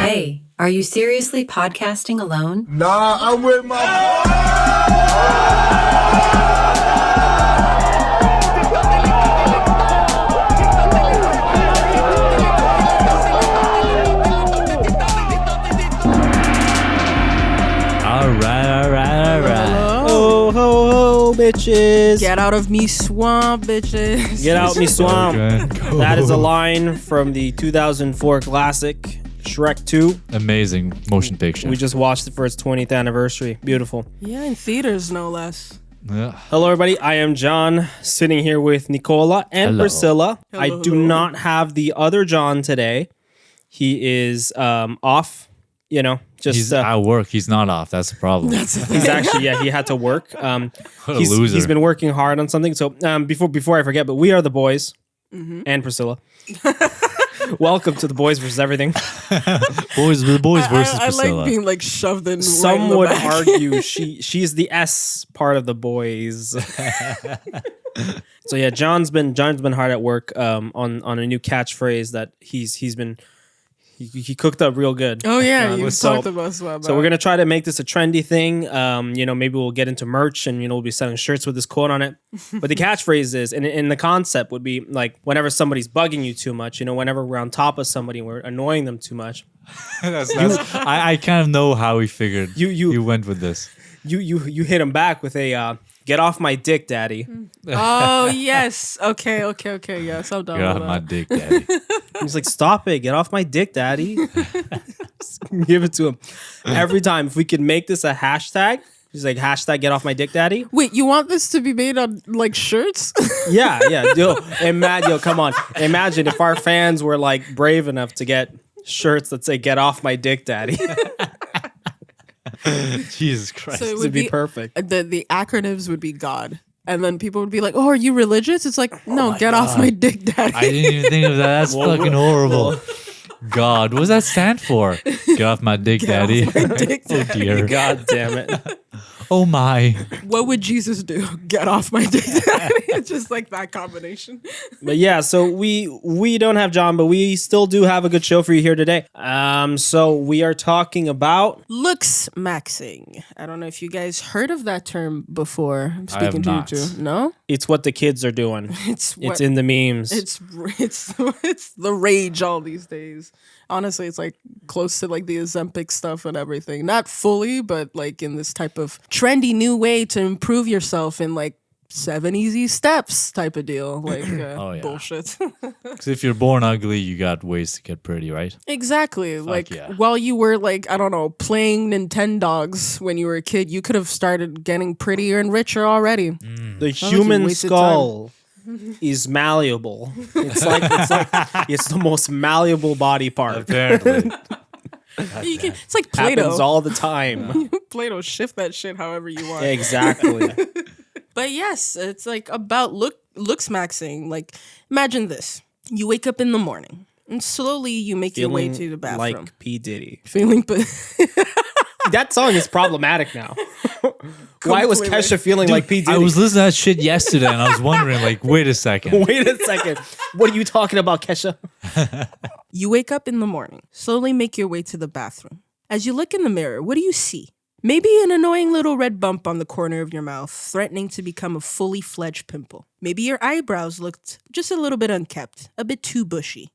Hey, are you seriously podcasting alone? Nah, I'm with my... Bitches. Get out of me swamp, bitches. Get out me swamp. Okay. That is a line from the 2004 classic Shrek 2. Amazing motion picture. We just watched it for its 20th anniversary. Beautiful. Yeah, in theaters, no less. Yeah. Hello, everybody. I am John, sitting here with Nicola and Hello. Priscilla. Hello, I do hello. not have the other John today. He is off. You know, just He's at work. He's not off. That's the problem. he's actually he had to work. What a He's loser. been working hard on something. So before I forget, but we are the boys and Priscilla. Welcome to the Boys versus Everything. boys versus I Priscilla. like being like shoved in. Some right in the would back. argue she's the S part of the boys. So yeah, John's been hard at work on a new catchphrase that he's been he cooked up real good. Oh yeah, you so- talked about that. So we're gonna try to make this a trendy thing. Maybe we'll get into merch and we'll be selling shirts with this quote on it. But the catchphrase is, and the concept would be like whenever somebody's bugging you too much, whenever we're on top of somebody and we're annoying them too much, I kind of know how he figured. You went with this. you hit him back with a get off my dick, daddy. Oh yes. Okay. Yes, I'm done Get with off my that. dick, daddy. He's like, stop it, get off my dick, daddy. Give it to him every time. If we could make this a hashtag, he's like hashtag get off my dick, daddy. Wait, you want this to be made on like shirts? Yeah. Come on. Imagine if our fans were like brave enough to get shirts that say "Get off my dick, daddy." Jesus Christ. So it This would would be perfect. The acronyms would be God, and then people would be like, "Oh, are you religious?" It's like, no, get off my dick, daddy. I didn't even think of that. That's fucking horrible. God, what does that stand for? Get off my dick, daddy. Dick, Oh dear. God damn it. Oh my. What would Jesus do? Get off my dick, daddy. It's just like that combination. But yeah, so we don't have John, but we still do have a good show for you here today. So we are talking about LOOKSMAXXIng. I don't know if you guys heard of that term before. I'm I have speaking to you not. two. No? it's what the kids are doing. It's It's in the memes. it's the rage all these days. Honestly, it's like close to like the Ozempic stuff and everything. Not fully, but like in this type of trendy new way to improve yourself in like 7 easy steps type of deal. Like Oh, yeah. bullshit. Because if you're born ugly, you got ways to get pretty, right? Exactly. Like yeah. while you were like, I don't know, playing Nintendogs when you were a kid, you could have started getting prettier and richer already. the you human wasted skull is malleable. It's the most malleable body part. Apparently. You can, it's like Play-Doh. Happens all the time. Play-Doh, shift that shit however you want. Exactly. But yes, it's like about LOOKSMAXXIng. Like imagine this: you wake up in the morning and slowly you make your way to the bathroom, like P. Diddy. feeling. That song is problematic now. Why was Completely. Kesha feeling like P. Diddy? I was listening to that shit yesterday and I was wondering, like, wait a second. Wait a second. What are you talking about, Kesha? You wake up in the morning, slowly make your way to the bathroom. As you look in the mirror, what do you see? Maybe an annoying little red bump on the corner of your mouth, threatening to become a fully fledged pimple. Maybe your eyebrows looked just a little bit unkempt, a bit too bushy.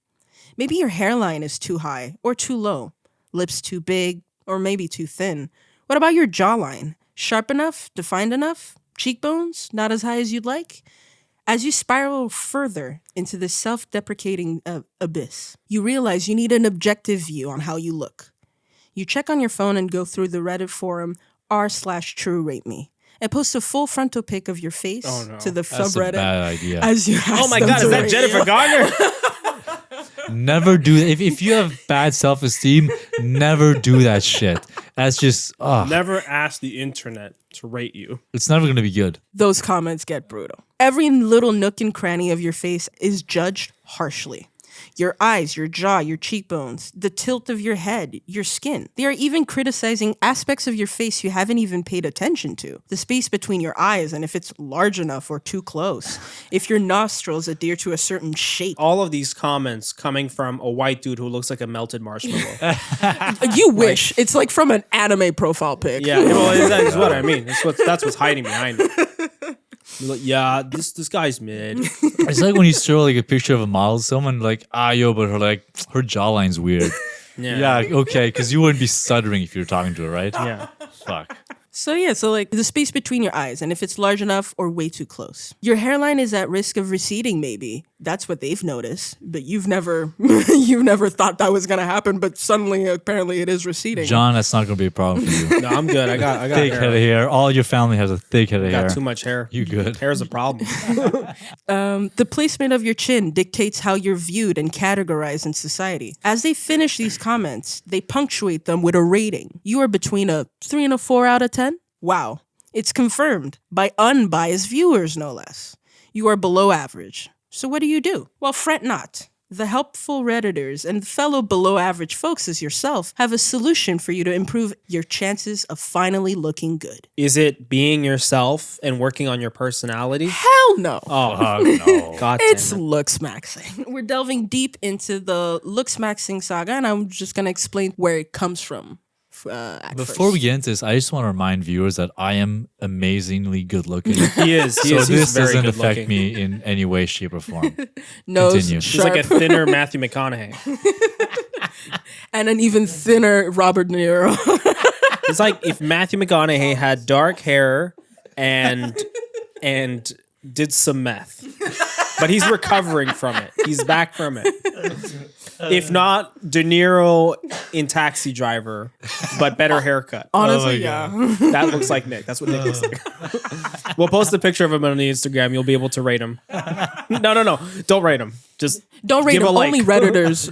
Maybe your hairline is too high or too low, lips too big or maybe too thin. What about your jawline? Sharp enough? Defined enough? Cheekbones? Not as high as you'd like? As you spiral further into this self-deprecating abyss, you realize you need an objective view on how you look. You check on your phone and go through the Reddit forum r/TrueRateMe and post a full frontal pic of your face to the That's a subreddit bad idea. as you ask Oh my them God, to is that rate Jennifer you. Garner? Never do that. If you have bad self-esteem, never do that shit. That's just, Never ask the internet to rate you. it's never going to be good. Those comments get brutal. Every little nook and cranny of your face is judged harshly. Your eyes, your jaw, your cheekbones, the tilt of your head, your skin. They are even criticizing aspects of your face you haven't even paid attention to. The space between your eyes and if it's large enough or too close. If your nostrils adhere to a certain shape. All of these comments coming from a white dude who looks like a melted marshmallow. You wish. It's like from an anime profile pic. Yeah, well, that's what I mean. That's what's hiding behind it. Like, yeah, this guy's mid. It's like when you show like a picture of a model, someone like, yo, but her jawline's weird. Yeah, okay, because you wouldn't be stuttering if you were talking to her, right? Yeah. Fuck. So like the space between your eyes and if it's large enough or way too close. Your hairline is at risk of receding maybe. That's what they've noticed, but you've never thought that was going to happen, but suddenly apparently it is receding. John, that's not going to be a problem for you. No, I'm good. I got thick head of hair. All your family has a thick head of hair. Got too much hair. You good. Hair's a problem. The placement of your chin dictates how you're viewed and categorized in society. As they finish these comments, they punctuate them with a rating. You are between a 3 and a 4 out of 10. Wow. It's confirmed by unbiased viewers, no less. You are below average. So what do? Well, fret not. The helpful redditors and fellow below average folks as yourself have a solution for you to improve your chances of finally looking good. Is it being yourself and working on your personality? Hell no. Oh, no. God It's damn it. LOOKSMAXXING. We're delving deep into the LOOKSMAXXING saga, and I'm just going to explain where it comes from. Before we get into this, I just want to remind viewers that I am amazingly good looking. He is. So He's this very doesn't good affect looking. me in any way, shape, or form. Nose Continue. He's sharp, like a thinner Matthew McConaughey. and an even thinner Robert De Niro. It's like if Matthew McConaughey had dark hair and did some meth. But he's recovering from it. He's back from it. If not, De Niro in Taxi Driver, but better haircut. Honestly, yeah. That looks like Nick. That's what Nick looks like. We'll post a picture of him on the Instagram. You'll be able to rate him. No. Don't rate him. Just Don't rate give him. a like. Only Redditors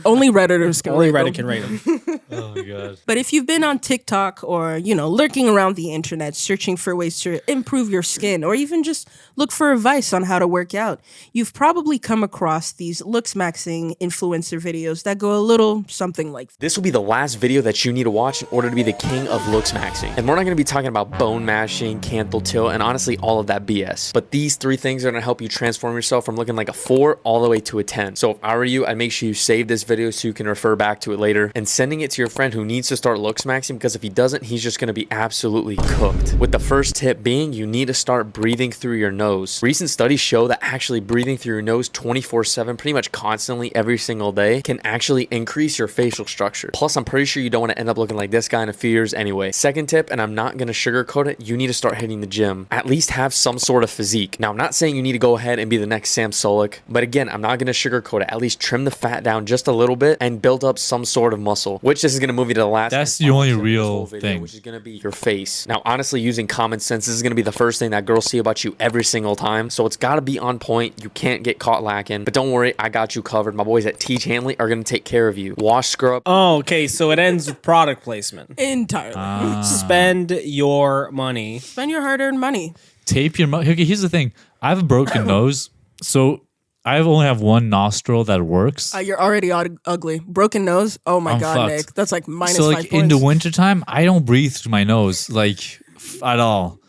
can Only rate Reddit them. can rate him. Oh my god. But if you've been on TikTok or, lurking around the internet searching for ways to improve your skin or even just look for advice on how to work out, you've probably come across these LOOKSMAXXING influencer videos that go a little something like This will be the last video that you need to watch in order to be the king of LOOKSMAXXING. And we're not going to be talking about bone mashing, canthal tilt, and honestly all of that BS. But these 3 things are going to help you transform yourself from looking like a 4 all the way to a 10. So if I were you, I'd make sure you save this video so you can refer back to it later and sending it to your friend who needs to start LOOKSMAXXING, because if he doesn't, he's just going to be absolutely cooked. With the first tip being you need to start breathing through your nose. Recent studies show that actually breathing through your nose 24/7, pretty much constantly every single day, can actually increase your facial structure. Plus, I'm pretty sure you don't want to end up looking like this guy in a few years anyway. Second tip, and I'm not going to sugarcoat it, you need to start hitting the gym. At least have some sort of physique. Now, I'm not saying you need to go ahead and be the next Sam Sulek, but again, I'm not going to sugarcoat it. At least trim the fat down just a little bit and build up some sort of muscle, which this is going to move you to the last. That's the only real thing. Which is going to be your face. Now, honestly, using common sense, this is going to be the first thing that girls see about you every single time. So it's got to be on point. You can't get caught lacking. But don't worry, I got you covered. My boys at Teach Hanley are going to take care of you. Wash, scrub. Oh, okay. So it ends with product placement. entirely. Spend your money. Spend your hard-earned money. Tape your mouth. Okay, here's the thing. I have a broken nose, so I only have one nostril that works. You're already ugly. Broken nose. Oh my I'm God, fucked. Nick. That's like minus So 5 like points. in the wintertime, I don't breathe through my nose at all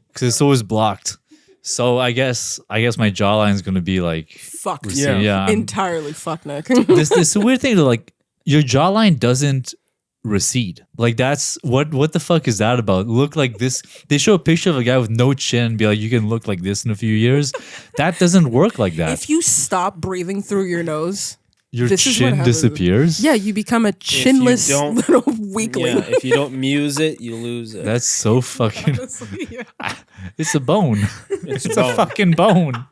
because it's always blocked. So I guess my jawline is gonna be like Fuck. receding. Yeah, I'm- Entirely fuck, Nick. this is a weird thing to like. Your jawline doesn't recede. Like that's what the fuck is that about? Look like this. They show a picture of a guy with no chin and be like, you can look like this in a few years. That doesn't work like that. If you stop breathing through your nose, Your this is what chin happens. disappears. Yeah, you become a chinless don't- little weakling. Yeah, if you don't muse it, you lose it. That's so fucking. Yeah. It's a bone. It's It's a a bone. fucking bone.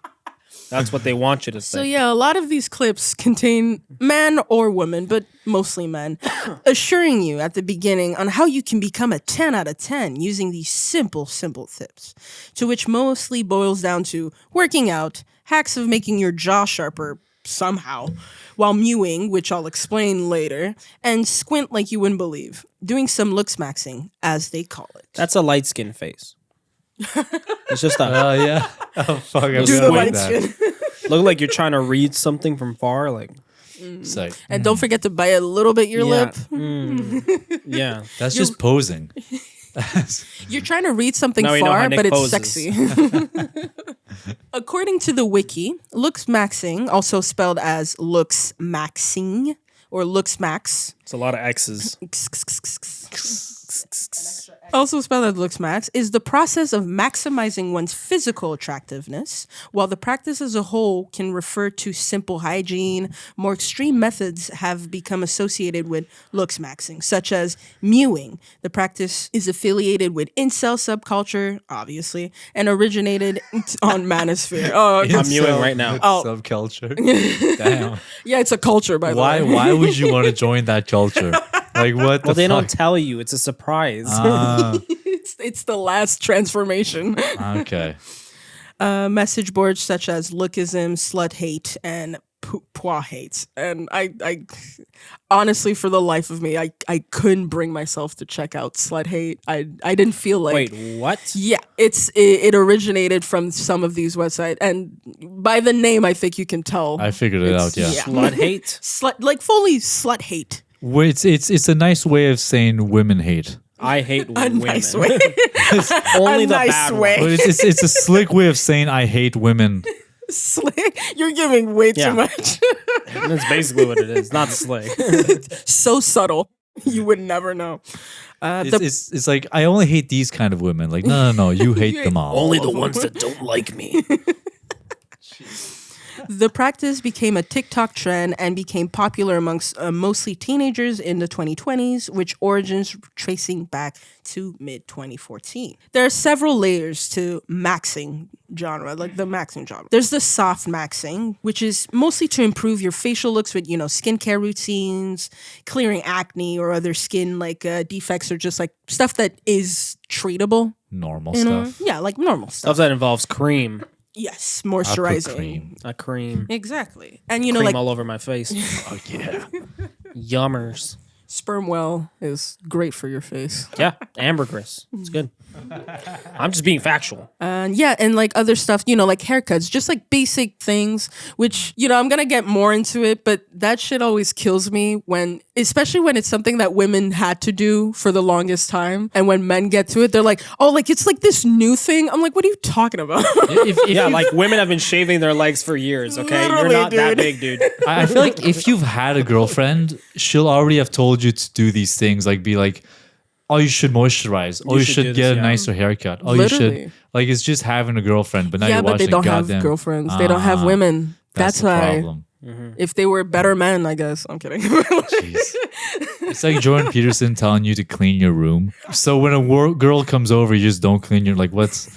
That's what they want you to So say. yeah, a lot of these clips contain man or woman, but mostly men, assuring you at the beginning on how you can become a 10 out of 10 using these simple tips, to which mostly boils down to working out, hacks of making your jaw sharper somehow, while mewing, which I'll explain later, and squint like you wouldn't believe, doing some LOOKSMAXXING, as they call it. That's a light skin face. It's just a Yeah. Oh fuck. I Do the forgot light about that. skin. look like you're trying to read something from far. Like It's like, And don't forget to bite a little bit your lip. Yeah. that's just posing. You're trying to read something Now we know how far, Nick but it's poses. sexy. According to the wiki, LOOKSMAXXING, also spelled as LOOKSMAXXING or LOOKSMAX, It's a lot of X's. also spelled as LOOKSMAX, is the process of maximizing one's physical attractiveness, while the practice as a whole can refer to simple hygiene. More extreme methods have become associated with LOOKSMAXXING, such as mewing. The practice is affiliated with incel subculture, obviously, and originated on Manosphere. Oh, okay. I'm mewing right now. Oh. Subculture. Damn. Yeah, it's a culture, by the Why? way. Why would you want to join that culture? Like what? Well, the they fuck? don't tell you. It's a surprise. It's the last transformation. Okay. Message boards such as lookism, slut hate, and pois hate. And I honestly, for the life of me, I couldn't bring myself to check out slut hate. I didn't feel like. Wait, what? Yeah, it originated from some of these websites, and by the name, I think you can tell. I figured it out. Yeah. Slut hate? Slut, like fully slut hate. Well, it's a nice way of saying women hate. I hate A women. nice way. Only A the nice bad way. But it's a slick way of saying I hate women. Slick. You're giving way Yeah. too much. One. That's basically what it is. Not slick. So subtle. You would never know. It's like I only hate these kind of women. Like no, you hate them all. Only the ones that don't like me. The practice became a TikTok trend and became popular amongst mostly teenagers in the 2020s, which origins tracing back to mid-2014. There are several layers to maxing genre, like the maxing genre. There's the soft maxing, which is mostly to improve your facial looks with, skincare routines, clearing acne or other skin defects, or just like stuff that is treatable. Normal You know? stuff. Yeah, like normal stuff. Stuff that involves cream. Yes, I put moisturizing. cream. A cream. Exactly. And Cream all over my face. Oh yeah. Yummers. sperm well is great for your face. Yeah, ambergris. It's good. I'm just being factual. And yeah, and like other stuff, like haircuts, just like basic things, which, I'm going to get more into it, but that shit always kills me especially when it's something that women had to do for the longest time. And when men get to it, they're like, oh, like it's like this new thing. I'm like, what are you talking about? Yeah, like women have been shaving their legs for years, okay? Literally, You're not that dude. big, dude. I feel like if you've had a girlfriend, she'll already have told you to do these things, like be like, oh, you should moisturize. Oh, you should do should this, get a yeah. nicer haircut. Oh, Literally. you should. Like, it's just having a girlfriend, but now Yeah, you're but watching they don't have goddamn. girlfriends. They don't have women. That's the why. problem. If they were better men, I guess. I'm kidding. Jeez. It's like Jordan Peterson telling you to clean your room. So when a girl comes over, you just don't clean your, like, what's.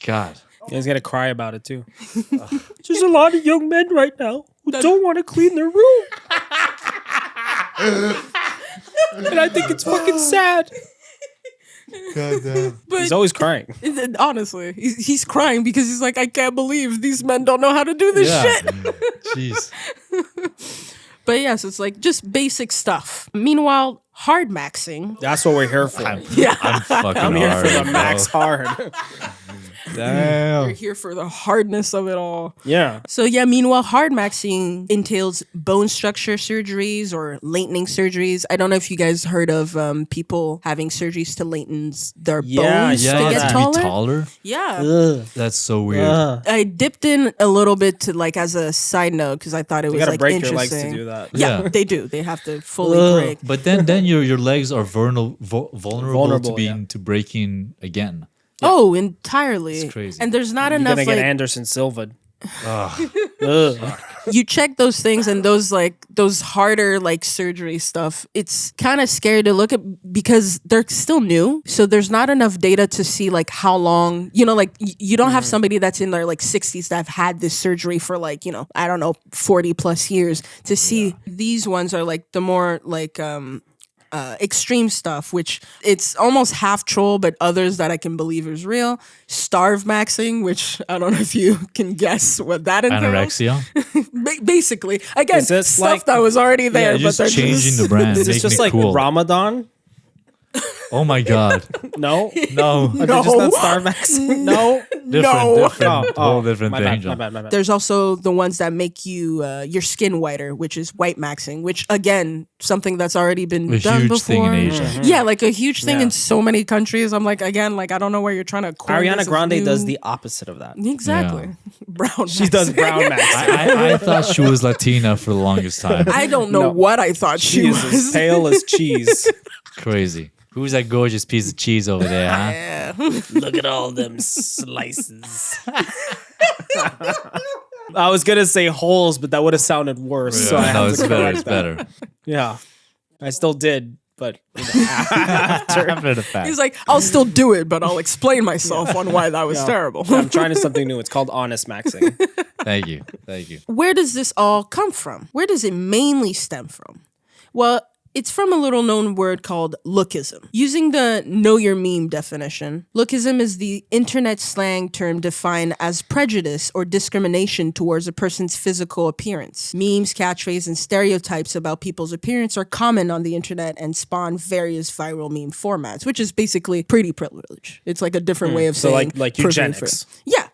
God. You guys gotta cry about it too. There's a lot of young men right now who don't want to clean their room. And I think it's fucking sad. Goddamn. He's always crying. Honestly, he's crying because he's like, I can't believe these men don't know how to do this shit. Jeez. But yes, it's like just basic stuff. Meanwhile, hard maxing. That's what we're here for. I'm fucking I'm here hard, for the bro. max hard. We're here for the hardness of it all. Yeah. So yeah, meanwhile, hard maxing entails bone structure surgeries or lengthening surgeries. I don't know if you guys heard of people having surgeries to lengthen their bones Yeah, to to get be taller. taller. Yeah. Ugh. That's so weird. I dipped in a little bit to like as a side note because I thought it You was gotta like break your interesting. legs to do that. Yeah, Yeah. they do. They have to fully Ugh. break. But then your legs are vulnerable Vulnerable, to being to breaking again. Oh, entirely. It's crazy. And there's not You're enough gonna get like Anderson Silva. Ugh. you check those things and those harder like surgery stuff. It's kind of scary to look at because they're still new. So there's not enough data to see like how long, like you don't have somebody that's in their like 60s that have had this surgery for like, I don't know, 40 plus years to see. These ones are like the more like extreme stuff, which it's almost half troll, but others that I can believe is real. Starve maxing, which I don't know if you can guess what that entails. Anorexia. Basically, again, Is this stuff like- that was already there, Yeah, but just they're changing the brand, Is this making just it like cool. Ramadan? Oh my god. No? No. Are they just not star maxing? No? Different. Whole different my thing. bad, John. my bad. There's also the ones that make you your skin whiter, which is white maxing, which again, something that's already been A done huge before. thing in Asia. Yeah, like a huge thing Yeah. in so many countries. I'm like, again, like I don't know where you're trying to. coin this Ariana as Grande does new. the opposite of that. Exactly. Brown. She does brown maxing. I thought she was Latina for the longest time. I don't know No. what I thought She she is was. as pale as cheese. Crazy. Who's that gorgeous piece of cheese over there, huh? Yeah. Look at all them slices. I was gonna say holes, but that would have sounded worse. So I no, had it's to better. correct It's that. better. Yeah, I still did, but after. After the fact. He's like, I'll still do it, but I'll explain myself on why that was terrible. I'm trying something new. It's called honest maxing. Thank you. Thank you. Where does this all come from? Where does it mainly stem from? Well, it's from a little known word called lookism. Using the know your meme definition, lookism is the internet slang term defined as prejudice or discrimination towards a person's physical appearance. Memes, catchphrases, and stereotypes about people's appearance are common on the internet and spawn various viral meme formats, which is basically pretty privilege. It's like a different way of So saying like privilege eugenics. for- Yeah.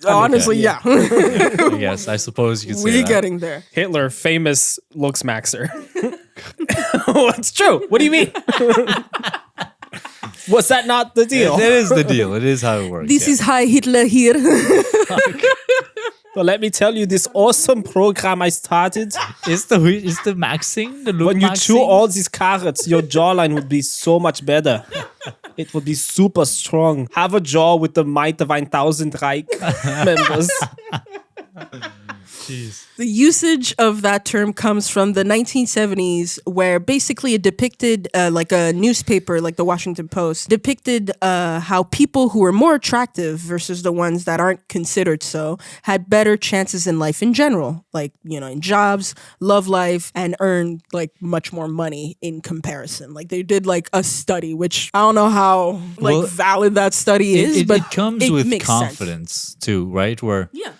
Honestly, yeah. Yes, I suppose you could say We're that. getting there. Hitler, famous looks maxer. It's true. What do you mean? Was that not the deal? It is the deal. It is how it works. This yeah. is Hi Hitler here. Well, let me tell you this awesome program I started. Is the maxing the look When you maxing? chew all these carrots, your jawline would be so much better. It would be super strong. Have a jaw with the might of 1,000 Reich members. The usage of that term comes from the 1970s, where basically it depicted, like a newspaper, like the Washington Post, depicted how people who were more attractive versus the ones that aren't considered so had better chances in life in general, like, you know, in jobs, love life, and earn like much more money in comparison. Like they did like a study, which I don't know how like Well, valid that study is, It but comes with makes sense. confidence too, right? Where Yeah.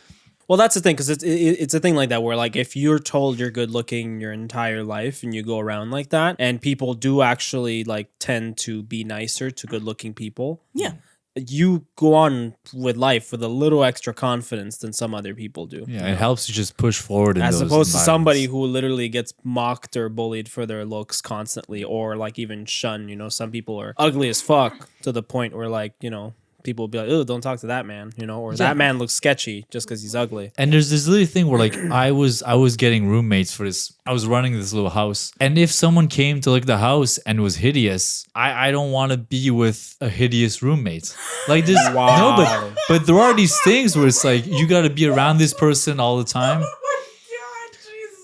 Well, that's the thing, because it's a thing like that where, like, if you're told you're good looking your entire life and you go around like that, and people do actually, like, tend to be nicer to good looking people. Yeah. You go on with life with a little extra confidence than some other people do. yeah, it helps you just push forward in As those opposed to somebody environments. who literally gets mocked or bullied for their looks constantly, or like even shunned. You know, some people are ugly as fuck to the point where, like, you know, people will be like, oh, don't talk to that man, you know, or that man looks sketchy just because he's ugly. And there's this little thing where like I was getting roommates for this. I was running this little house, and if someone came to look at the house and was hideous, I don't want to be with a hideous roommate. Like this, Wow. no, but there are these things where it's like you got to be around this person all the time.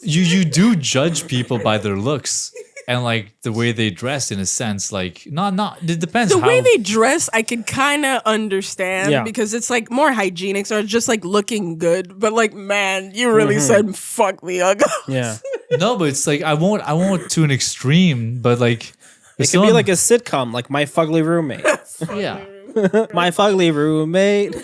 You do judge people by their looks and like the way they dress in a sense. Like not it depends. The how, way they dress, I can kind of understand Yeah. because it's like more hygienics or just like looking good. But like, man, you really said fuck the ugly. Yeah. no, but it's like I won't to an extreme, but like It could be like a sitcom, like My Fugly Roommate. yeah. My Fugly Roommate.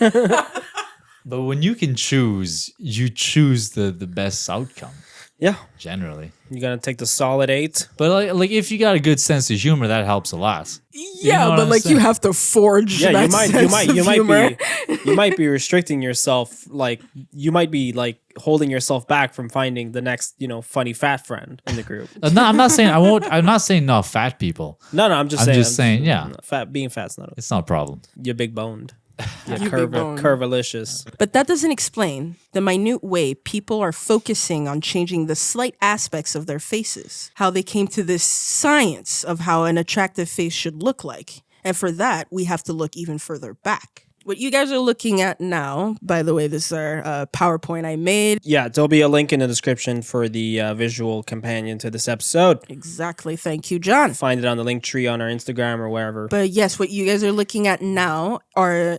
But when you can choose, you choose the best outcome Yeah. generally. You're going to take the solid 8. But like if you got a good sense of humor, that helps a lot. Yeah, know what but I'm like saying? you have to forge. Yeah, that sense of humor. you might be restricting yourself. Like you might be like holding yourself back from finding the next, you know, funny fat friend in the group. No, I'm not saying I won't. I'm not saying no fat people. No, I'm just I'm saying. just saying, yeah. Being fat's not. It's not a problem. You're big boned. You're You big boned. curvilicious. But that doesn't explain the minute way people are focusing on changing the slight aspects of their faces, how they came to this science of how an attractive face should look like. And for that, we have to look even further back. What you guys are looking at now, by the way, this is our PowerPoint I made. Yeah, there'll be a link in the description for the visual companion to this episode. Exactly. Thank you, John. Find it on the link tree on our Instagram or wherever. But yes, what you guys are looking at now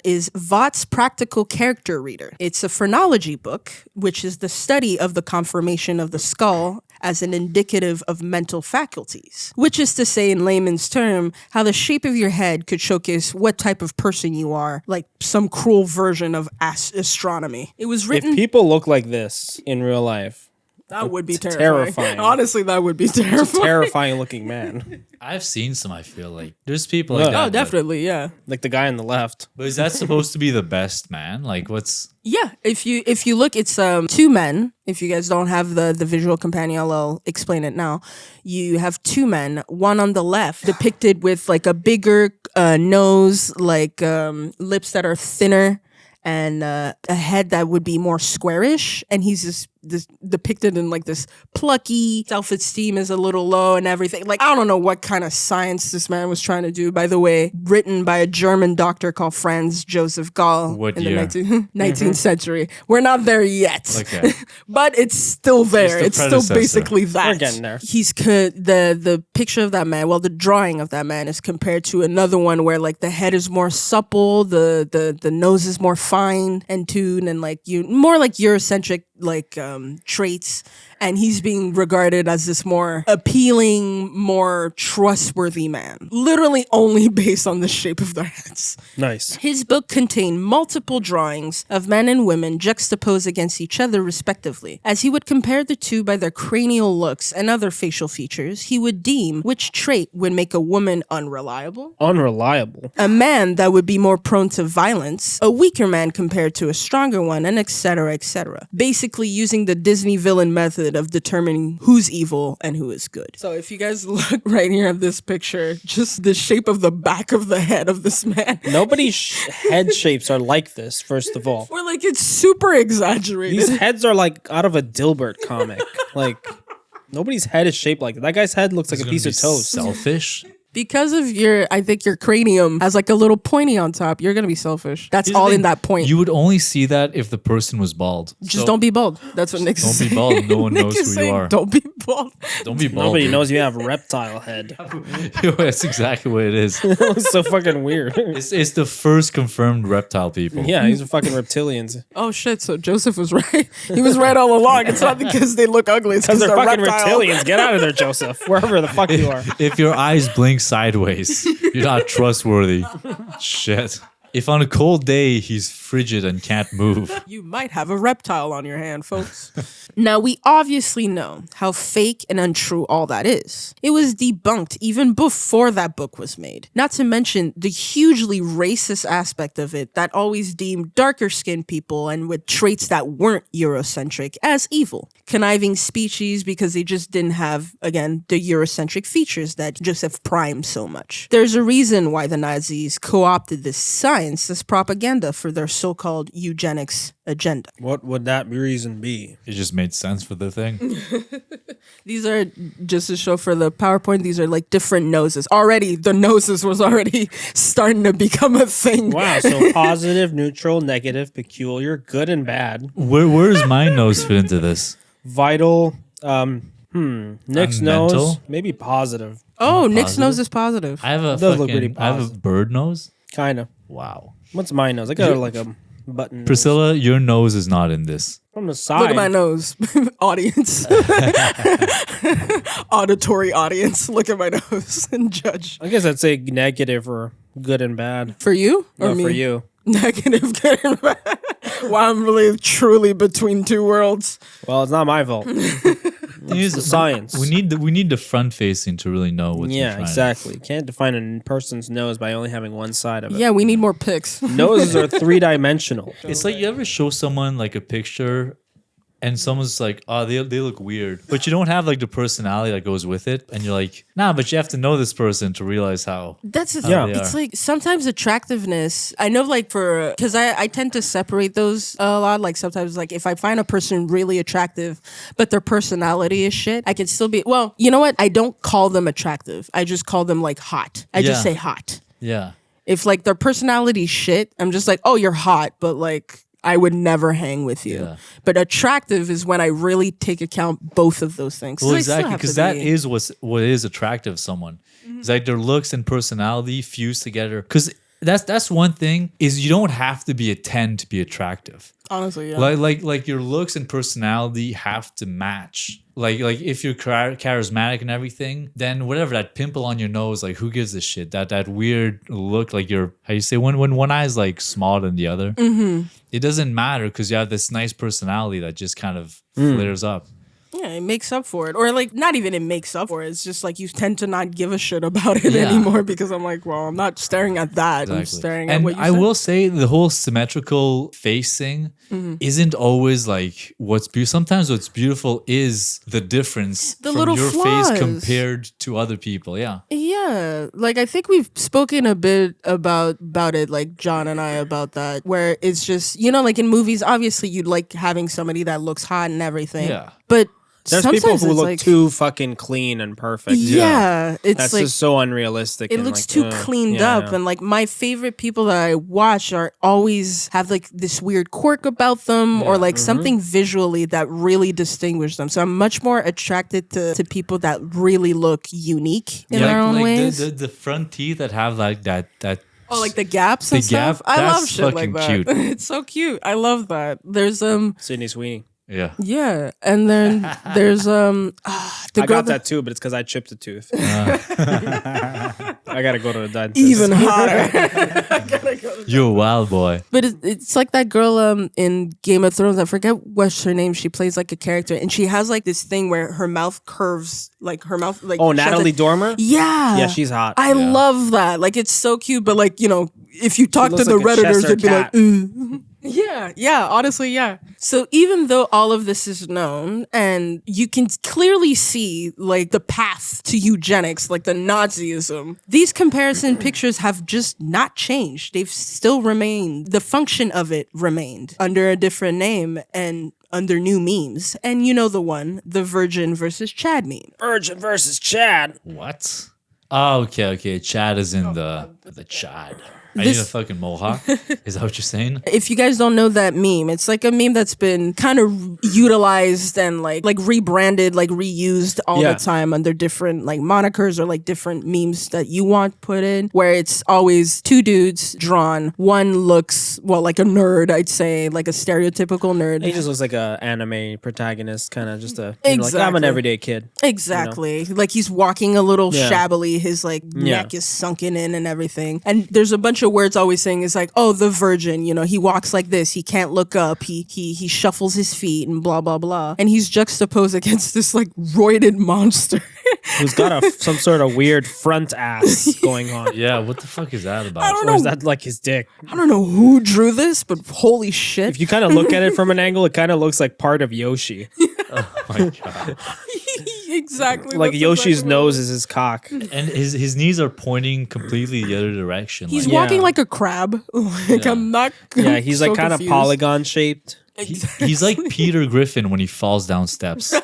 is Vought's Practical Character Reader. It's a phrenology book, which is the study of the conformation of the skull as an indicative of mental faculties, which is to say, in layman's term, how the shape of your head could showcase what type of person you are, like some cruel version of astronomy. It was If written... people look like this in real life, That would be It's terrifying. terrifying. Honestly, that would be terrifying. Terrifying looking man. I've seen some. I feel like there's people like Yeah. that. Oh, definitely, yeah. Like the guy on the left. But is that supposed to be the best man? Like, what's Yeah, if you look, it's two men. If you guys don't have the visual companion, I'll explain it now. You have two men, one on the left depicted with like a bigger nose, like lips that are thinner, and a head that would be more squarish, and he's this depicted in like this plucky, self-esteem is a little low and everything. Like, I don't know what kind of science this man was trying to do. By the way, written by a German doctor called Franz Joseph Gall What in year? the 19th century. We're not there yet. Okay. But it's still there. the It's still predecessor. basically that. We're getting there. He's the picture of that man, well, the drawing of that man is compared to another one where like the head is more supple, the nose is more fine and tuned, and like more like Eurocentric like traits, and he's being regarded as this more appealing, more trustworthy man, literally only based on the shape of their heads. Nice. His book contained multiple drawings of men and women juxtaposed against each other respectively. As he would compare the two by their cranial looks and other facial features, he would deem which trait would make a woman unreliable, Unreliable. a man that would be more prone to violence, a weaker man compared to a stronger one, and etc., etc. Basically using the Disney villain method of determining who's evil and who is good. So if you guys look right here at this picture, just the shape of the back of the head of this man. Nobody's head shapes are like this, first of all. Or like it's super exaggerated. These heads are like out of a Dilbert comic. Like, nobody's head is shaped like that. That guy's head looks like a piece of toast. Selfish. Because of I think your cranium has like a little pointy on top, you're going to be selfish. That's Here's the all in thing, that point. You would only see that if the person was bald. Just don't be bald. That's what Nick's Don't saying. be bald. No one Nick knows is who you saying, are. Don't be bald. Don't be bald. Nobody knows you have reptile head. That's exactly what it is. It looks so fucking weird. It's the first confirmed reptile people. Yeah, these are fucking reptilians. Oh shit, so Joseph was right. He was right all along. It's not because they look ugly. It's Because because they're fucking reptile. reptilians. Get out of there, Joseph. Wherever the fuck you are. If your eyes blink sideways, you're not trustworthy. Shit. If on a cold day he's frigid and can't move. You might have a reptile on your hand, folks. Now, we obviously know how fake and untrue all that is. It was debunked even before that book was made. Not to mention the hugely racist aspect of it that always deemed darker skinned people and with traits that weren't Eurocentric as evil. Conniving species because they just didn't have, again, the Eurocentric features that Joseph primed so much. There's a reason why the Nazis co-opted this science as propaganda for their so-called eugenics agenda. What would that reason be? It just made sense for the thing. These are, just to show for the PowerPoint, these are like different noses. Already, the noses was already starting to become a thing. Wow, so positive, neutral, negative, peculiar, good and bad. Where does my nose fit into this? Vital, Nick's nose, mental? maybe positive. Oh, Nick's Positive? nose is positive. I have a Does look pretty fucking, I have a positive. bird nose. Kind of. Wow. What's my nose? I got like a button. Priscilla, your nose is not in this. From the side. Look at my nose. Audience. Auditory audience. Look at my nose and judge. I guess I'd say negative or good and bad. For you or No, me? for you. Negative, good and bad. Wow, I'm really truly between two worlds. Well, it's not my fault. It's the science. We need the front facing to really know what's Yeah, exactly. You can't define a person's nose by only having one side of it. Yeah, we need more pics. Noses are three-dimensional. It's like you ever show someone like a picture and someone's like, oh, they look weird. But you don't have like the personality that goes with it. And you're like, nah, but you have to know this person to realize how. That's the Yeah. thing. they It's are. like sometimes attractiveness. I know, like because I tend to separate those a lot. Like sometimes, like if I find a person really attractive, but their personality is shit, I can still be. Well, you know what? I don't call them attractive. I just call them like hot. I just Yeah. say hot. Yeah. If like their personality shit, I'm just like, oh, you're hot, but like I would never hang with you. Yeah. But attractive is when I really take account both of those things. Well, So I still exactly, have because to that be- is what is attractive to someone. It's like their looks and personality fused together. Because that's one thing is you don't have to be a 10 to be attractive. honestly, yeah. Like your looks and personality have to match. Like if you're charismatic and everything, then whatever, that pimple on your nose, like who gives a shit? That weird look, like you're, how you say, when one eye is like smaller than the other, it doesn't matter because you have this nice personality that just kind of flares up. Yeah, it makes up for it. Or like not even it makes up for it. It's just like you tend to not give a shit about it anymore because I'm like, well, I'm not staring at that. Exactly. I'm staring and at what you I said. will say the whole symmetrical face thing isn't always like what's beautiful. Sometimes what's beautiful is the difference The from little your flaws. face compared to other people. Yeah. Yeah, like I think we've spoken a bit about it, like John and I, about that, where it's just, you know, like in movies, obviously you'd like having somebody that looks hot and everything. Yeah. But There's sometimes people who it's look like, too fucking clean and perfect. yeah, it's That's like just so unrealistic. it and looks like, too ugh. cleaned Yeah, up. yeah. And like my favorite people that I watch are always have like this weird quirk about them or like something visually that really distinguish them. So I'm much more attracted to people that really look unique in their own ways. The front teeth that have like that Oh, like the gaps and The gap? stuff. I love That's shit like fucking that. cute. It's so cute. I love that. There's Sydney Sweeney. yeah. yeah, and then there's the I girl got that too, but it's because I chipped a tooth. I gotta go to the dentist. even hotter. You're a wild boy. But it's like that girl in Game of Thrones. I forget what's her name. She plays like a character, and she has like this thing where her mouth curves, like her mouth. Like Oh, she has Natalie a- Dormer? Yeah, Yeah, she's hot. I love that. Like it's so cute. But like you know, if you talk to looks the like a redditors, Cheshire they'd be cat. like, yeah, honestly, yeah. So even though all of this is known and you can clearly see like the path to eugenics, like the Nazism, these comparison pictures have just not changed. They've still remained. The function of it remained under a different name and under new memes. And you know the one, the Virgin versus Chad meme. Virgin versus Chad. What? Oh, okay. Chad is in the Chad. I need a This- fucking mohawk. Is that what you're saying? If you guys don't know that meme, it's like a meme that's been kind of utilized and like rebranded, like reused all Yeah. the time under different like monikers or like different memes that you want put in, where it's always two dudes drawn. One looks, well, like a nerd, I'd say, like a stereotypical nerd. He just looks like a anime protagonist, kind of just a like I'm an Exactly. everyday kid. Exactly. Like he's walking a little Yeah. shabbily. His like Yeah. neck is sunken in and everything. And there's a bunch of words always saying is like, oh, the virgin, you know, he walks like this. He can't look up. He shuffles his feet and blah, blah, blah. And he's juxtaposed against this like roided monster. Who's got some sort of weird front ass going on. Yeah, what the fuck is that about? I don't Or is know. that like his dick? I don't know who drew this, but holy shit. If you kind of look at it from an angle, it kind of looks like part of Yoshi. Oh my god. Exactly. Like that's Yoshi's exactly what it nose is. is his cock. And his knees are pointing completely the other direction. He's like, Yeah. walking like a crab. Like Yeah. I'm not. Yeah, he's like so kind of confused. polygon shaped. he's like Peter Griffin when he falls down steps.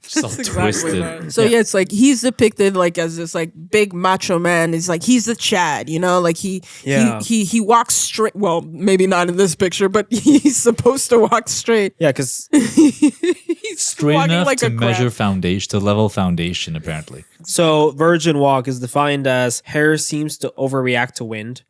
Just all That's twisted. that. So yeah, it's like he's depicted like as this like big macho man. He's like he's the Chad, you know, like Yeah. he walks straight. Well, maybe not in this picture, but he's supposed to walk straight. Yeah, because He's Straight walking enough like to a crab. measure foundation, to level foundation, apparently. so virgin walk is defined as hair seems to overreact to wind,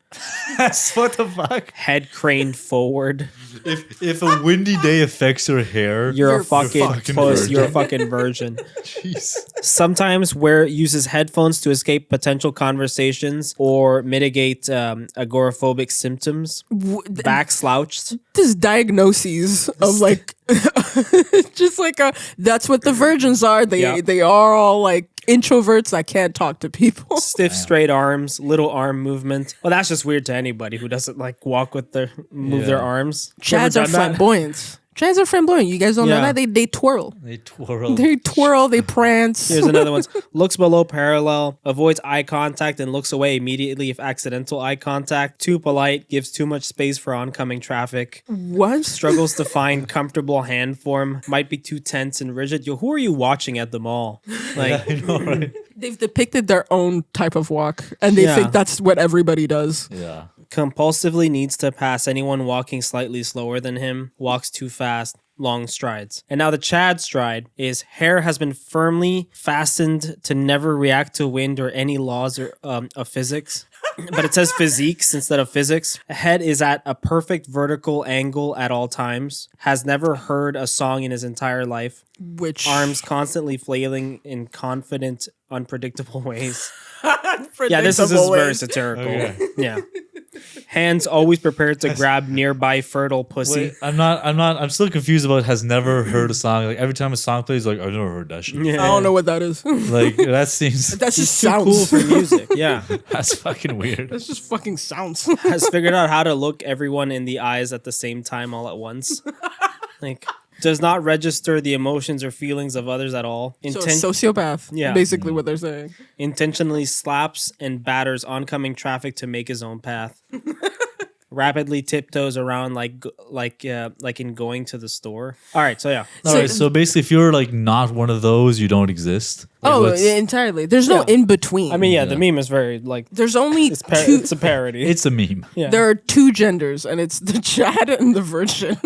What the fuck? head craned forward. If a windy day affects your hair, You're a fucking fucking puss. virgin. You're a fucking virgin. jeez. Sometimes uses headphones to escape potential conversations or mitigate agoraphobic symptoms. Back slouched. This diagnoses of like just like that's what the virgins are. Yeah. They are all like introverts that can't talk to people. Stiff, straight arms, little arm movement. Well, that's just weird to anybody who doesn't like walk with move their Yeah. arms. Chads Never are done that? flamboyant. Chads are flamboyant. You guys don't know Yeah. that? They twirl. They twirl. They twirl, they prance. Here's another one. Looks below parallel, avoids eye contact and looks away immediately if accidental eye contact. Too polite, gives too much space for oncoming traffic. What? Struggles to find comfortable hand form. Might be too tense and rigid. Yo, who are you watching at the mall? Like, I know, right? They've depicted their own type of walk, and they Yeah. think that's what everybody does. Yeah. compulsively needs to pass anyone walking slightly slower than him. Walks too fast. Long strides. And now the Chad stride is hair has been firmly fastened to never react to wind or any laws or, of physics. But it says physiques instead of physics. Head is at a perfect vertical angle at all times. Has never heard a song in his entire life. Which Arms constantly flailing in confident, unpredictable ways. Yeah, this is Predictable very ways. satirical. Okay. Yeah. Hands always prepared to grab nearby fertile pussy. Wait, I'm still confused about has never heard a song. Like every time a song plays, like I've never heard that shit. Yeah. I don't know what that is. Like that seems That's just Too cool sounds. for music. Yeah. that's fucking weird. That's just fucking sounds. Has figured out how to look everyone in the eyes at the same time all at once. Like, does not register the emotions or feelings of others at all. So a sociopath. Yeah. Basically what they're saying. Intentionally slaps and batters oncoming traffic to make his own path. Rapidly tiptoes around like in going to the store. All right, so yeah. All right, so basically, if you're like not one of those, you don't exist. Like, Oh, what's- entirely. There's no in between. I mean, yeah, the meme is very like there's only it's two. it's a parody. it's a meme. yeah. There are two genders, and it's the Chad and the Virgin.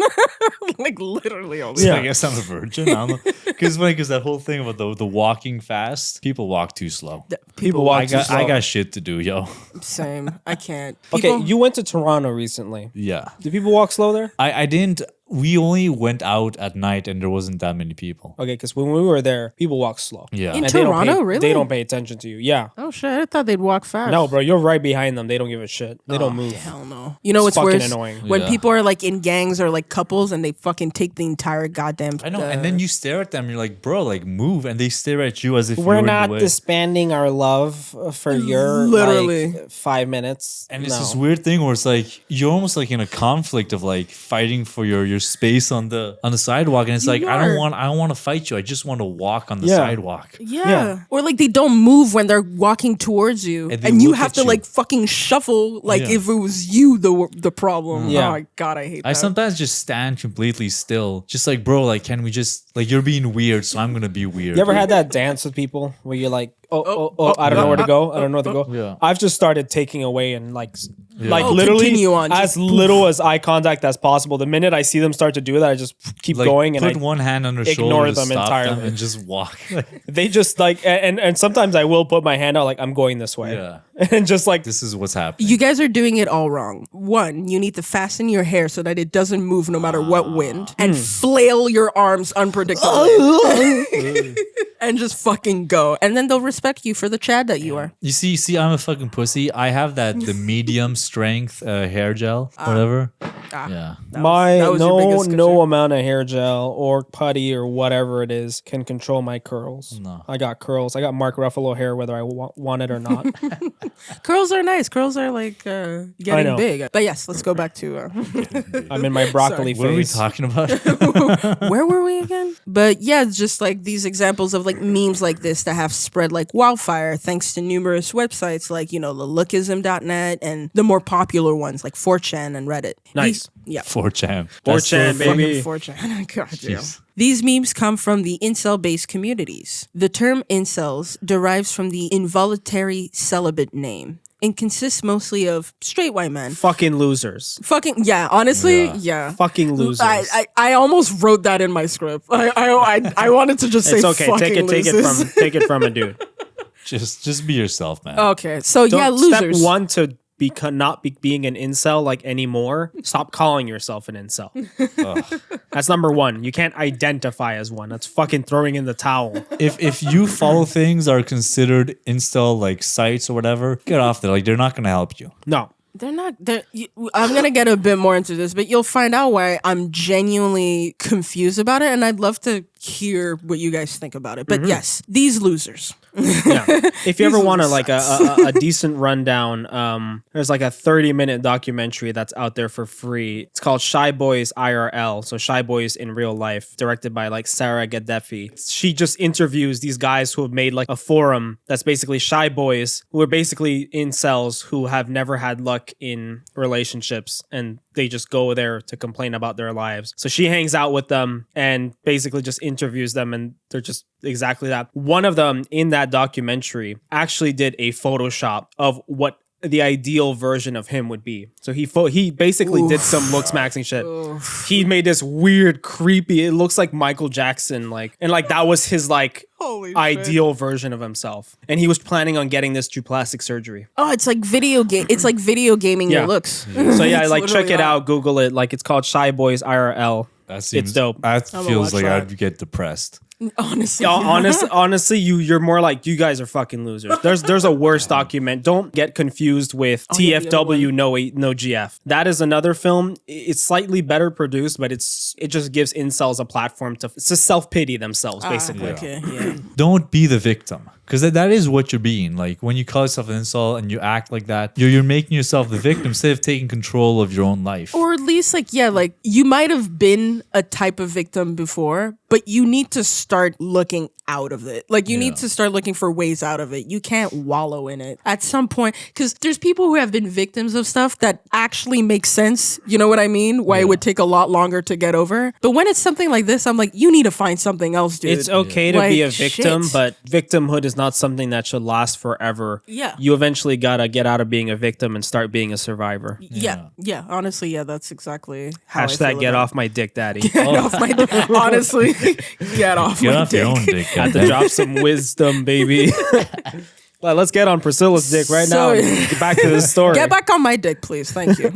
Like literally only. Yeah. I guess I'm a virgin. I don't know. Because that whole thing about the walking fast, people walk too slow. People walk too slow. I got shit to do, yo. Same. I can't. Okay, People- you went to Toronto recently. Yeah. Do people walk slow there? I didn't. We only went out at night and there wasn't that many people. Okay, because when we were there, people walk slow. Yeah. In And they don't Toronto, pay- really? They don't pay attention to you. Yeah. Oh shit! I thought they'd walk fast. No, bro, you're right behind them. They don't give a shit. They don't move. Hell no. You know It's what's fucking worse? annoying. When Yeah. people are like in gangs or like couples and they fucking take the entire goddamn. I know. And then you stare at them. You're like, bro, like move. And they stare at you as if We're you're not in the way. disbanding our love for your Literally. like, 5 minutes. And it's No. this weird thing where it's like you're almost like in a conflict of like fighting for your space on the sidewalk, and it's like You I are. don't want to fight you. I just want to walk on the Yeah. sidewalk. Yeah. Yeah. Or like they don't move when they're walking towards you. And they And you look have at to you. like fucking shuffle like Yeah. if it was you the problem. Yeah. Oh my god, I hate that. I sometimes just stand completely still, just like bro, like can we just like you're being weird, so I'm gonna be weird. You ever had that dance with people where you're like, I don't know where to go. I don't know where to go. Yeah. I've just started taking away and like Oh, literally continue on, as just little as eye contact as possible. The minute I see them start to do that, I just keep like going and put I one hand on their ignore shoulder to them stop entirely. them and just walk. they just like and sometimes I will put my hand out like I'm going this way. Yeah. And just like This is what's happening. You guys are doing it all wrong. One, you need to fasten your hair so that it doesn't move no matter what wind, and flail your arms unpredictably, and just fucking go. And then they'll respect you for the Chad that you are. You see, I'm a fucking pussy. I have the medium strength hair gel, whatever. Yeah. my that was your biggest no concern. amount of hair gel or putty or whatever it is can control my curls. No. I got curls. I got Mark Ruffalo hair whether I want it or not. Curls are nice. Curls are like getting know. big. But yes, let's go back to I'm in my broccoli What are we phase. talking about? where were we again? But yeah, it's just like these examples of like memes like this that have spread like wildfire thanks to numerous websites like, you know, the lookism.net and the more popular ones like 4chan and Reddit. Nice. Yeah. 4chan. 4chan, baby. 4chan. God damn. Jeez. These memes come from the incel-based communities. The term incels derives from the involuntary celibate name and consists mostly of straight white men. Fucking losers. Fucking, yeah, honestly, Yeah. yeah. Fucking losers. I almost wrote that in my script. I wanted to just say It's okay. fucking Take losers. it from a dude. Just be yourself, man. Okay, so yeah, Don't- losers. Step one to not being an incel like anymore. Stop calling yourself an incel. That's number one. You can't identify as one. That's fucking throwing in the towel. If you follow things are considered install like sites or whatever, get off there. Like they're not gonna help you. No. They're not. I'm gonna get a bit more into this, but you'll find out why I'm genuinely confused about it, and I'd love to hear what you guys think about it. But yes, these losers. Yeah. If you ever These want are like a decent rundown, there's like a 30-minute documentary that's out there for free. It's called Shy Boys IRL. So Shy Boys in real life, directed by like Sarah Gaddafi. She just interviews these guys who have made like a forum that's basically shy boys who are basically incels who have never had luck in relationships, and they just go there to complain about their lives. So she hangs out with them and basically just interviews them, and they're just exactly that. One of them in that documentary actually did a Photoshop of what the ideal version of him would be. So he basically did some looksmaxing shit. He made this weird, creepy, it looks like Michael Jackson, like, and like that was his like Holy ideal version of himself. And he was planning on getting this through plastic surgery. Oh, it's like video game. It's like video gaming Yeah. your looks. So yeah, It's like check literally it that. out, Google it. Like it's called Shy Boys IRL. That seems It's dope. That I'm gonna feels watch like that. I'd get depressed. Honestly. Honestly, you're more like, you guys are fucking losers. There's a worse document. Don't get confused with TFW No GF. That is another film. It's slightly better produced, but it just gives incels a platform to self-pity themselves, basically. Okay, yeah. Don't be the victim, because that is what you're being. Like when you call yourself an insult and you act like that, you're making yourself the victim instead of taking control of your own life. Or at least like you might have been a type of victim before, but you need to start looking out of it. Like you need to start looking for ways out of it. You can't wallow in it at some point, because there's people who have been victims of stuff that actually makes sense. You know what I mean? Why it would take a lot longer to get over. But when it's something like this, I'm like, you need to find something else, dude. It's okay to be a Like, victim, shit. but victimhood is not something that should last forever. Yeah. You eventually gotta get out of being a victim and start being a survivor. Yeah. Honestly, yeah, that's exactly how I feel Hashtag get about off my dick, daddy. it. Get off my dick. Honestly, get off Get my off dick. your own dick. Got to drop some wisdom, baby. Well, let's get on Priscilla's dick right now and get back to the story. Get back on my dick, please. Thank you.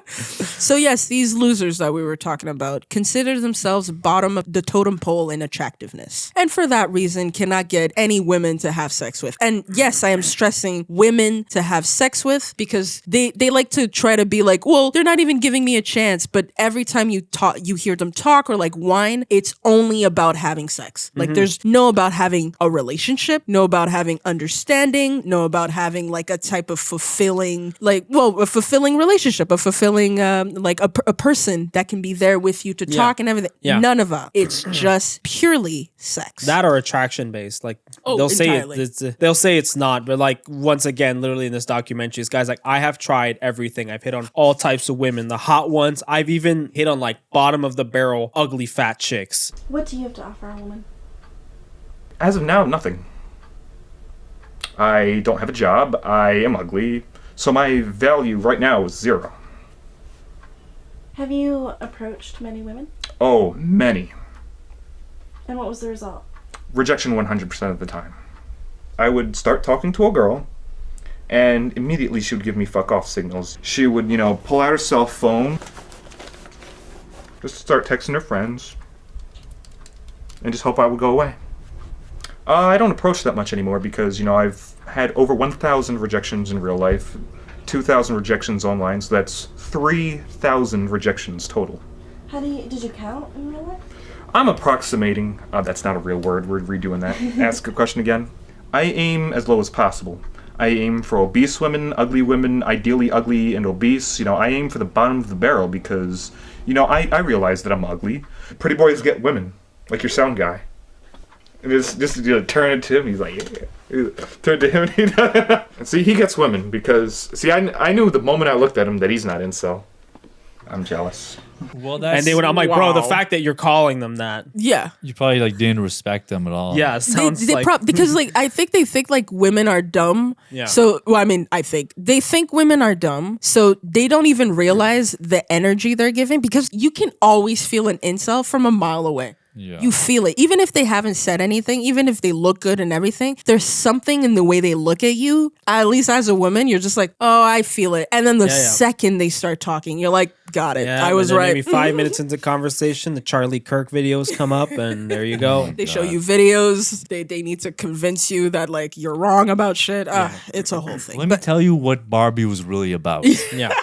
So yes, these losers that we were talking about consider themselves bottom of the totem pole in attractiveness. And for that reason, cannot get any women to have sex with. And yes, I am stressing women to have sex with, because they like to try to be like, well, they're not even giving me a chance. But every time you hear them talk or like whine, it's only about having sex. Like there's no about having a relationship, no about having understanding, no about having like a type of fulfilling, a fulfilling relationship, a fulfilling like a person that can be there with you to talk and everything. Yeah. None of that. It's just purely sex. That or attraction based. Like they'll entirely. say it's not, but like once again, literally in this documentary, this guy's like, I have tried everything. I've hit on all types of women, the hot ones. I've even hit on like bottom of the barrel, ugly fat chicks. What do you have to offer a woman? As of now, nothing. I don't have a job, I am ugly, so my value right now is 0. Have you approached many women? Oh, many. And what was the result? Rejection 100% of the time. I would start talking to a girl, and immediately she would give me fuck off signals. She would, pull out her cell phone, just start texting her friends, and just hope I would go away. I don't approach that much anymore because, I've had over 1,000 rejections in real life, 2,000 rejections online, so that's 3,000 rejections total. Did you count in real life? I'm approximating, that's not a real word, we're redoing that. Ask a question again. I aim as low as possible. I aim for obese women, ugly women, ideally ugly and obese. I aim for the bottom of the barrel because, I realize that I'm ugly. Pretty boys get women, like your sound guy. And just turn it to him, he's like, yeah. Turn to him, and see, he gets women because, I knew the moment I looked at him that he's not incel. I'm jealous. Well, that's, I'm like, bro, the Wow. fact that you're calling them that. Yeah. you probably like didn't respect them at all. Yeah, sounds like. Because like I think they think like women are dumb. Yeah. So I think they think women are dumb. So they don't even realize the energy they're giving, because you can always feel an incel from a mile away. Yeah. You feel it. Even if they haven't said anything, even if they look good and everything, there's something in the way they look at you. At least as a woman, you're just like, oh, I feel it. And then the second they start talking, you're like, got it. Yeah, I was and then right. Maybe 5 minutes into conversation, the Charlie Kirk videos come up, and there you go. They show you videos. They need to convince you that like you're wrong about shit. It's a whole thing. Let me tell you what Barbie was really about. Yeah.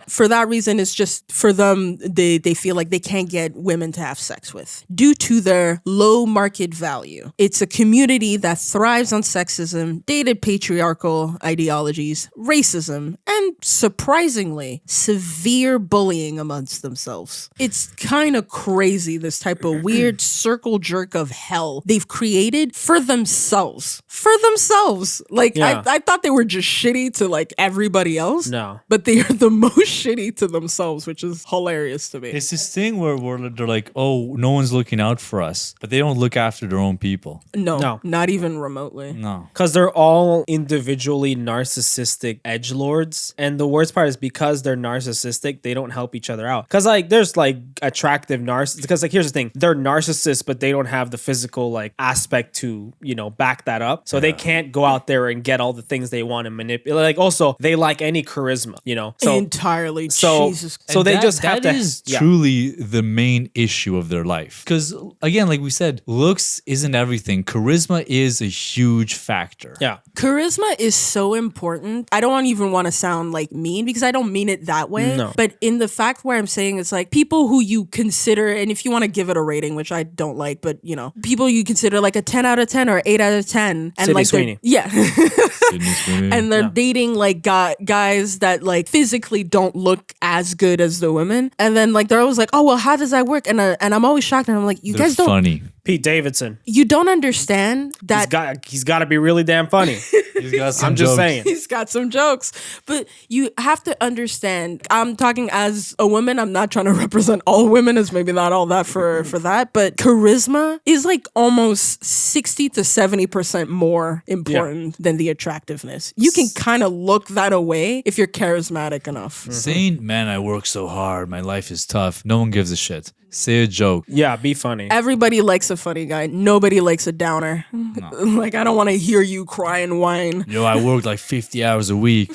For that reason, it's just for them, they feel like they can't get women to have sex with due to their low market value. It's a community that thrives on sexism, dated patriarchal ideologies, racism, and surprisingly, severe bullying amongst themselves. It's kind of crazy, this type of weird circle jerk of hell they've created for themselves. For themselves. Like, Yeah. I thought they were just shitty to like everybody else. No. But they are the most shitty to themselves, which is hilarious to me. It's this thing where they're like, oh, no one's looking out for us, but they don't look after their own people. No, not even remotely. No. Because they're all individually narcissistic edgelords. And the worst part is because they're narcissistic, they don't help each other out. Because like there's like attractive narcissists. Because like here's the thing, they're narcissists, but they don't have the physical like aspect to, back that up. So they can't go out there and get all the things they want and manipulate. Like also, they like any charisma, So entirely. So Jesus. so And they that- just have that to. is yeah. truly the main issue of their life. Because again, like we said, looks isn't everything. Charisma is a huge factor. Yeah. Charisma is so important. I don't even want to sound like mean because I don't mean it that way. No. But in the fact where I'm saying it's like people who you consider, and if you want to give it a rating, which I don't like, but you know, people you consider like a 10 out of 10 or 8 out of 10. And Sydney like, Sweeney. yeah. Sydney Sweeney. And they're dating like guys that like physically don't look as good as the women. And then like they're always like, oh, well, how does that work? And I'm always shocked. And I'm like, you They're guys don't, funny. Pete Davidson. you don't understand that He's got to be really damn funny. He's got some I'm just jokes. saying. he's got some jokes, but you have to understand. I'm talking as a woman. I'm not trying to represent all women. It's maybe not all that for that, but charisma is like almost 60 to 70% more important than the attractiveness. You can kind of look that away if you're charismatic enough. Saying, man, I work so hard. My life is tough. No one gives a shit. Say a joke. Yeah, be funny. Everybody likes a funny guy. Nobody likes a downer. Like I don't want to hear you cry and whine. Yo, I work like 50 hours a week.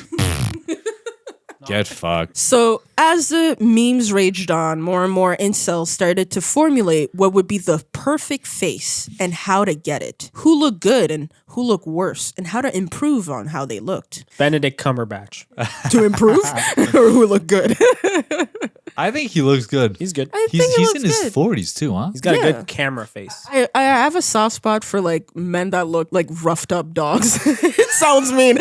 Get fucked. So, as the memes raged on, more and more incels started to formulate what would be the perfect face and how to get it. Who looked good and who looked worse, and how to improve on how they looked. Benedict Cumberbatch. To improve? Or who looked good? I think he looks good. He's good. I He's think it in looks his good. 40s too, huh? He's got a Yeah. good camera face. I have a soft spot for like men that look like roughed up dogs. It sounds mean.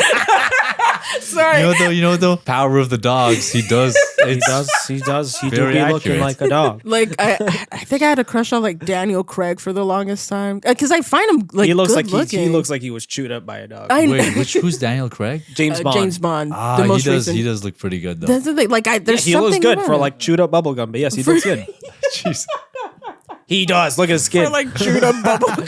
Sorry. You know though? Power of the dogs. He does. He does. He do Very be looking accurate. like a dog. Like I think I had a crush on like Daniel Craig for the longest time because I find him like He looks good like looking. he looks like he was chewed up by a dog. I Wait, who's Daniel Craig? James Bond. James Bond, Ah, the most he does. recent. He does look pretty good though. That's the thing. Like there's He something looks good about for it. like chewed up bubblegum, but yes, he looks good. Jeez. He does. Look at his skin. for like chewed up bubble.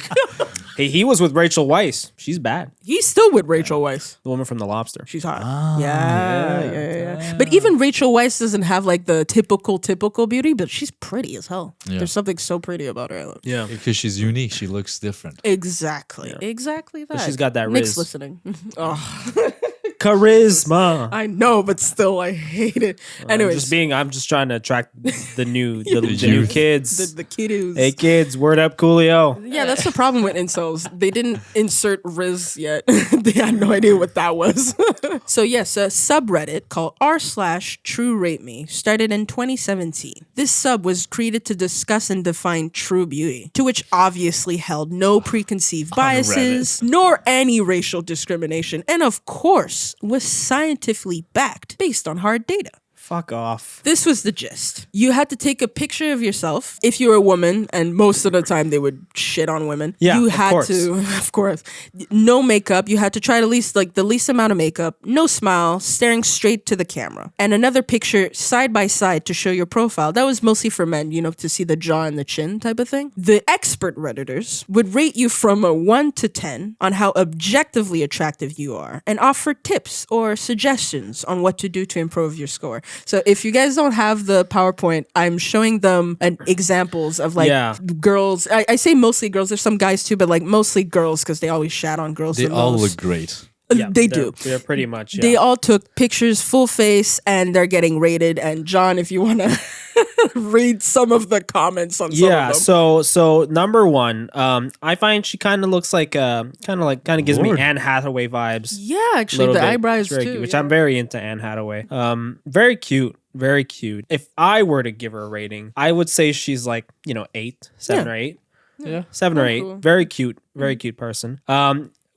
He was with Rachel Weisz. She's bad. He's still with Rachel Weisz. The woman from The Lobster. She's hot. Yeah. But even Rachel Weisz doesn't have like the typical beauty, but she's pretty as hell. Yeah. There's something so pretty about her. Yeah. Because she's unique. She looks different. Exactly. Exactly that. she's got that Nick's riz. listening. Oh, Charisma. I know, but still, I hate it. Anyways, I'm just trying to attract the new new youth. kids. the kiddos. Hey kids, word up Coolio. Yeah, that's the problem with incels. They didn't insert Riz yet. They had no idea what that was. So yes, a subreddit called r/TrueRateMe started in 2017. This sub was created to discuss and define true beauty, to which obviously held no preconceived biases, nor any racial discrimination, and of course was scientifically backed based on hard data. Fuck off. This was the gist. You had to take a picture of yourself if you were a woman, and most of the time they would shit on women. Yeah, you of had course. to, of course, no makeup. You had to try the least amount of makeup, no smile, staring straight to the camera, and another picture side by side to show your profile. That was mostly for men, to see the jaw and the chin type of thing. The expert redditors would rate you from a 1 to 10 on how objectively attractive you are, and offer tips or suggestions on what to do to improve your score. So if you guys don't have the PowerPoint, I'm showing them examples of girls. I say mostly girls. There's some guys too, but like mostly girls because they always shat on girls. They the all most. look great. Yeah, They they're- do. They're pretty much. Yeah. They all took pictures full face and they're getting rated. And John, if you want to read some of the comments on some Yeah, of them. so number one, I find she kind of looks like kind of gives me Lord. Anne Hathaway vibes. Yeah, actually, Little the bit. eyebrows It's very too. cute, which yeah. I'm very into Anne Hathaway. Very cute, very cute. If I were to give her a rating, I would say she's like 7 or 8. Yeah. 7 or 8. cool. Very cute, very cute person.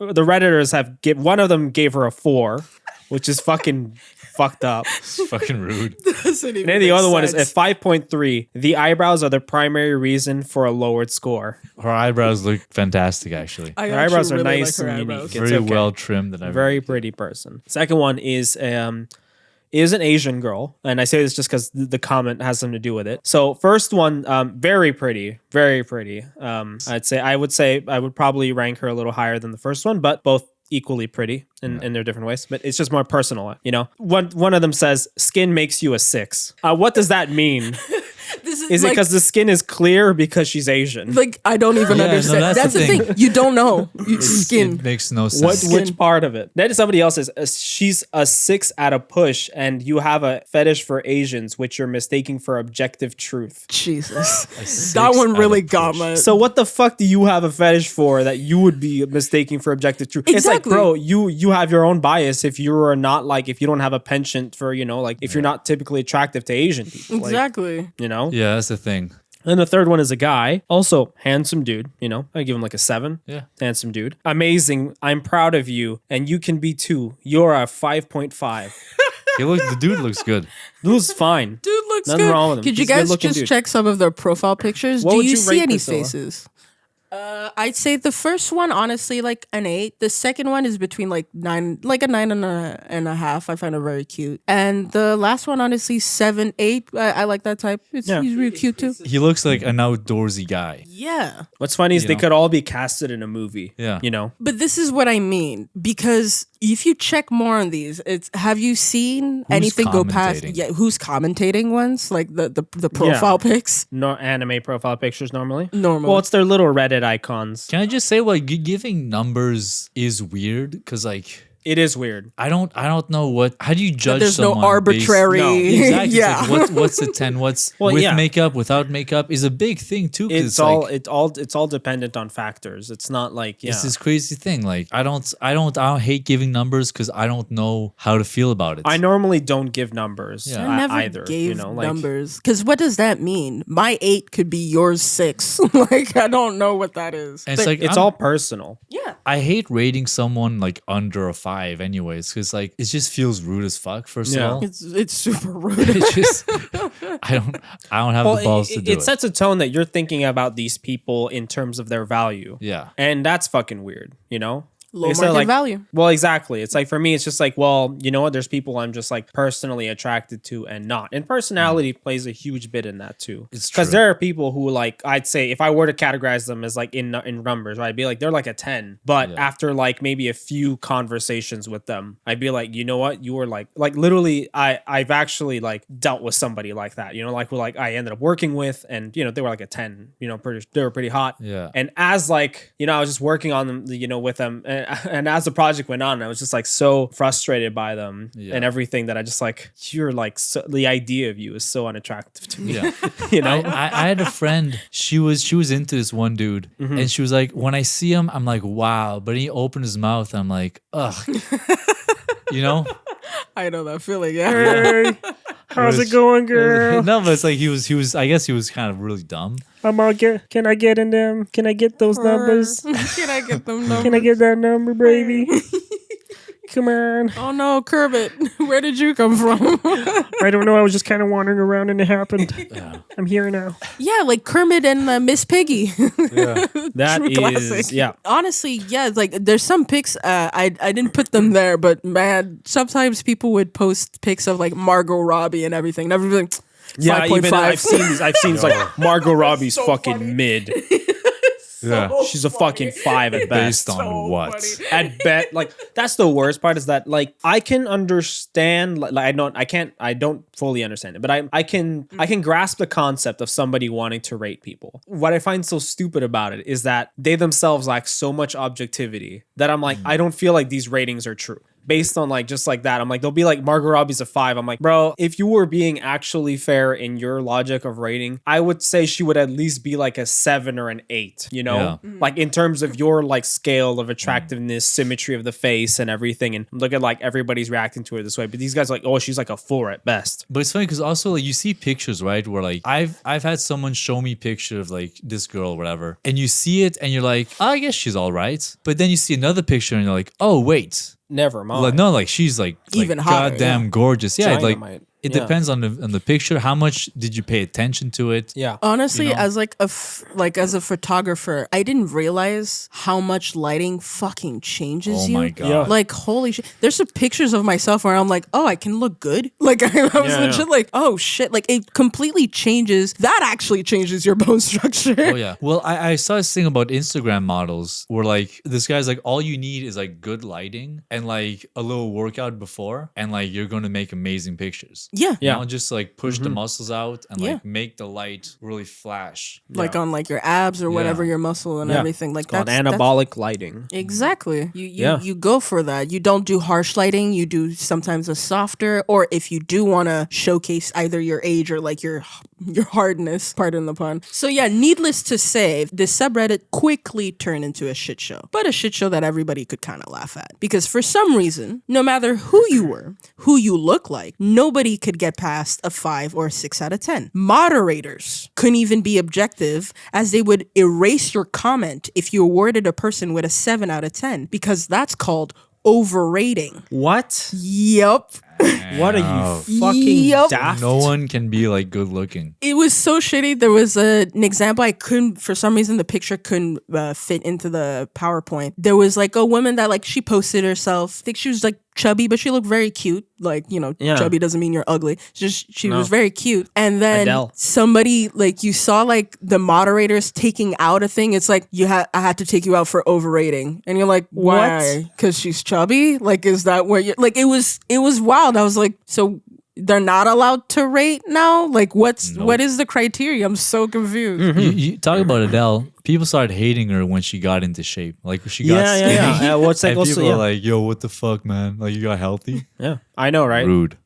The redditors one of them gave her a 4, which is fucking fucked up. It's fucking rude. Doesn't even And then the make other one is sense. at 5.3. The eyebrows are the primary reason for a lowered score. Her eyebrows look fantastic, actually. I Her eyebrows actually are really nice like her and eyebrows. unique. It's Very okay. well trimmed and everything. Very pretty person. Second one is an Asian girl, and I say this just because the comment has something to do with it. So first one, very pretty, very pretty. I would probably rank her a little higher than the first one, but both equally pretty in their different ways. But it's just more personal, One of them says skin makes you a 6. What does that mean? The This Is it like, because the skin is clear or because she's Asian? like I don't even Yeah, no, understand. that's That's the the thing. You don't know. Skin. It makes no What? sense. Which part of it? Then somebody else says she's a 6 at a push, and you have a fetish for Asians, which you're mistaking for objective truth. Jesus. Six That one out really of got push. my. So what the fuck do you have a fetish for that you would be mistaking for objective truth? It's like, Exactly. bro, you have your own bias if you are not like, if you don't have a penchant for, like if you're not typically attractive to Asian people. Like, Exactly. Yeah, that's the thing. And the third one is a guy, also handsome dude, I give him like a 7. Yeah. Handsome dude. Amazing. I'm proud of you. And you can be too. You're a 5.5. The dude looks good. Dude's fine. Dude looks Nothing good. wrong with him. Could you He's a guys good-looking just dude. check some of their profile pictures? What Do would you you see rate any Priscilla? faces? I'd say the first one, honestly, like an 8. The second one is between like 9, like a 9.5. I find it very cute. And the last one, honestly, 7, 8. I like that type. He's really cute too. He looks like an outdoorsy guy. Yeah. What's funny is You they know? could all be casted in a movie. Yeah. But this is what I mean, because if you check more on these, have you seen anything go past? commentating? Yeah, who's commentating ones? Like the profile pics? No anime profile pictures normally. Normally. Well, it's their little Reddit icons. Can I just say, like, giving numbers is weird because, like, It is weird. I don't know how do you judge There's no someone arbitrary. No, exactly. It's Yeah. like, what's the 10? What's Well, with yeah. makeup, without makeup is a big thing too. 'Cause It's all like, it's all dependent on factors. It's not like it's this crazy thing. Like I don't hate giving numbers because I don't know how to feel about it. I normally don't give numbers. Yeah. I never either. gave like, numbers. Because what does that mean? My 8 could be yours 6. Like, I don't know what that is. And it's like It's all personal. Yeah. I hate rating someone like under a 5 anyways because like it just feels rude as fuck first Yeah. of all. It's super rude. It's just I don't have the balls to do it. It sets a tone that you're thinking about these people in terms of their value. Yeah. And that's fucking weird, Low Instead of, market value. Well, exactly. It's like for me, it's just like, well, you know what? There's people I'm just like personally attracted to and not. And personality plays a huge bit in that too. It's because true. there are people who like, I'd say if I were to categorize them as like in numbers, right? I'd be like, they're like a 10. But after like maybe a few conversations with them, I'd be like, you know what? You were like literally, I've actually like dealt with somebody like that, like who like I ended up working with and, they were like a 10, they were pretty hot. Yeah. And as like, I was just working on them, with them. And as the project went on, I was just like so frustrated by them and everything that I just like, you're like, the idea of you is so unattractive to me. Yeah. I had a friend, she was into this one dude and she was like, when I see him, I'm like, wow. But he opened his mouth and I'm like, ugh. I know that feeling. Yeah. How's it going, girl? No, but it's like he was I guess he was kind of really dumb. Can I get in them? Can I get those numbers? Can I get them numbers? Can I get that number, baby? Come on. Oh no, Kermit. Where did you come from? I don't know. I was just kind of wandering around and it happened. I'm here now. Yeah, like Kermit and Miss Piggy. That True is, classic. yeah. Honestly, yeah, like there's some pics. I didn't put them there, but man, sometimes people would post pics of like Margot Robbie and everything. And everything. Yeah, 5.5. even I've seen these. I've seen like Margot Robbie's fucking mid. Yeah. She's a fucking 5 at best. Based on what? At bet, like that's the worst part is that like I can understand, like I don't fully understand it, but I can grasp the concept of somebody wanting to rate people. What I find so stupid about it is that they themselves lack so much objectivity that I'm like, I don't feel like these ratings are true. Based on like just like that, I'm like, they'll be like Margot Robbie's a 5. I'm like, bro, if you were being actually fair in your logic of rating, I would say she would at least be like a 7 or an 8, Yeah. like in terms of your like scale of attractiveness, symmetry of the face and everything. And look at like everybody's reacting to her this way, but these guys are like, oh, she's like a 4 at best. But it's funny because also like you see pictures, right? Where like I've had someone show me picture of like this girl or whatever, and you see it and you're like, oh, I guess she's all right. But then you see another picture and you're like, oh wait. Never mind. Like, no, like she's like Even hotter, goddamn gorgeous. Yeah, like Dynamite. it Yeah. depends on the picture. How much did you pay attention to it? Yeah. Honestly, You know? as like as a photographer, I didn't realize how much lighting fucking changes Oh you. my god. Yeah. Like holy shit! There's some pictures of myself where I'm like, oh, I can look good. Like I was Yeah, legit yeah. like, oh shit! Like it completely changes. That actually changes your bone structure. Oh yeah. Well, I saw this thing about Instagram models where like this guy's like all you need is like good lighting and like a little workout before and like you're gonna make amazing pictures. Yeah. You know, just like push the muscles out and Yeah. like make the light really flash. Like on like your abs or whatever, your muscle and everything. Like It's called that's anabolic lighting. exactly. You go for that. You don't do harsh lighting. You do sometimes a softer, or if you do want to showcase either your age or like your hardness, pardon the pun. So yeah, needless to say, this subreddit quickly turned into a shit show. But a shit show that everybody could kind of laugh at. Because for some reason, no matter who you were, who you look like, nobody could get past a 5 or a 6 out of 10. Moderators couldn't even be objective, as they would erase your comment if you awarded a person with a 7 out of 10, because that's called overrating. What? Yep. What are you fucking Yup. daft? No one can be like good looking. It was so shitty. There was an example I couldn't, for some reason, the picture couldn't fit into the PowerPoint. There was like a woman that like she posted herself. I think she was like chubby, but she looked very cute. Like, you know, chubby doesn't mean you're ugly. She was very cute. And then Adele. somebody, like, you saw like the moderators taking out a thing. It's like, I had to take you out for overrating. And you're like, why? Because she's chubby? Like, is that where you like? It was wild. I was like, so they're not allowed to rate now? Like, what is the criteria? I'm so confused. You talk about Adele. People started hating her when she got into shape. Like she got skinny. Yeah. What's like And also people are like, yo, what the fuck, man? Like you got healthy? yeah, I know, right? Rude.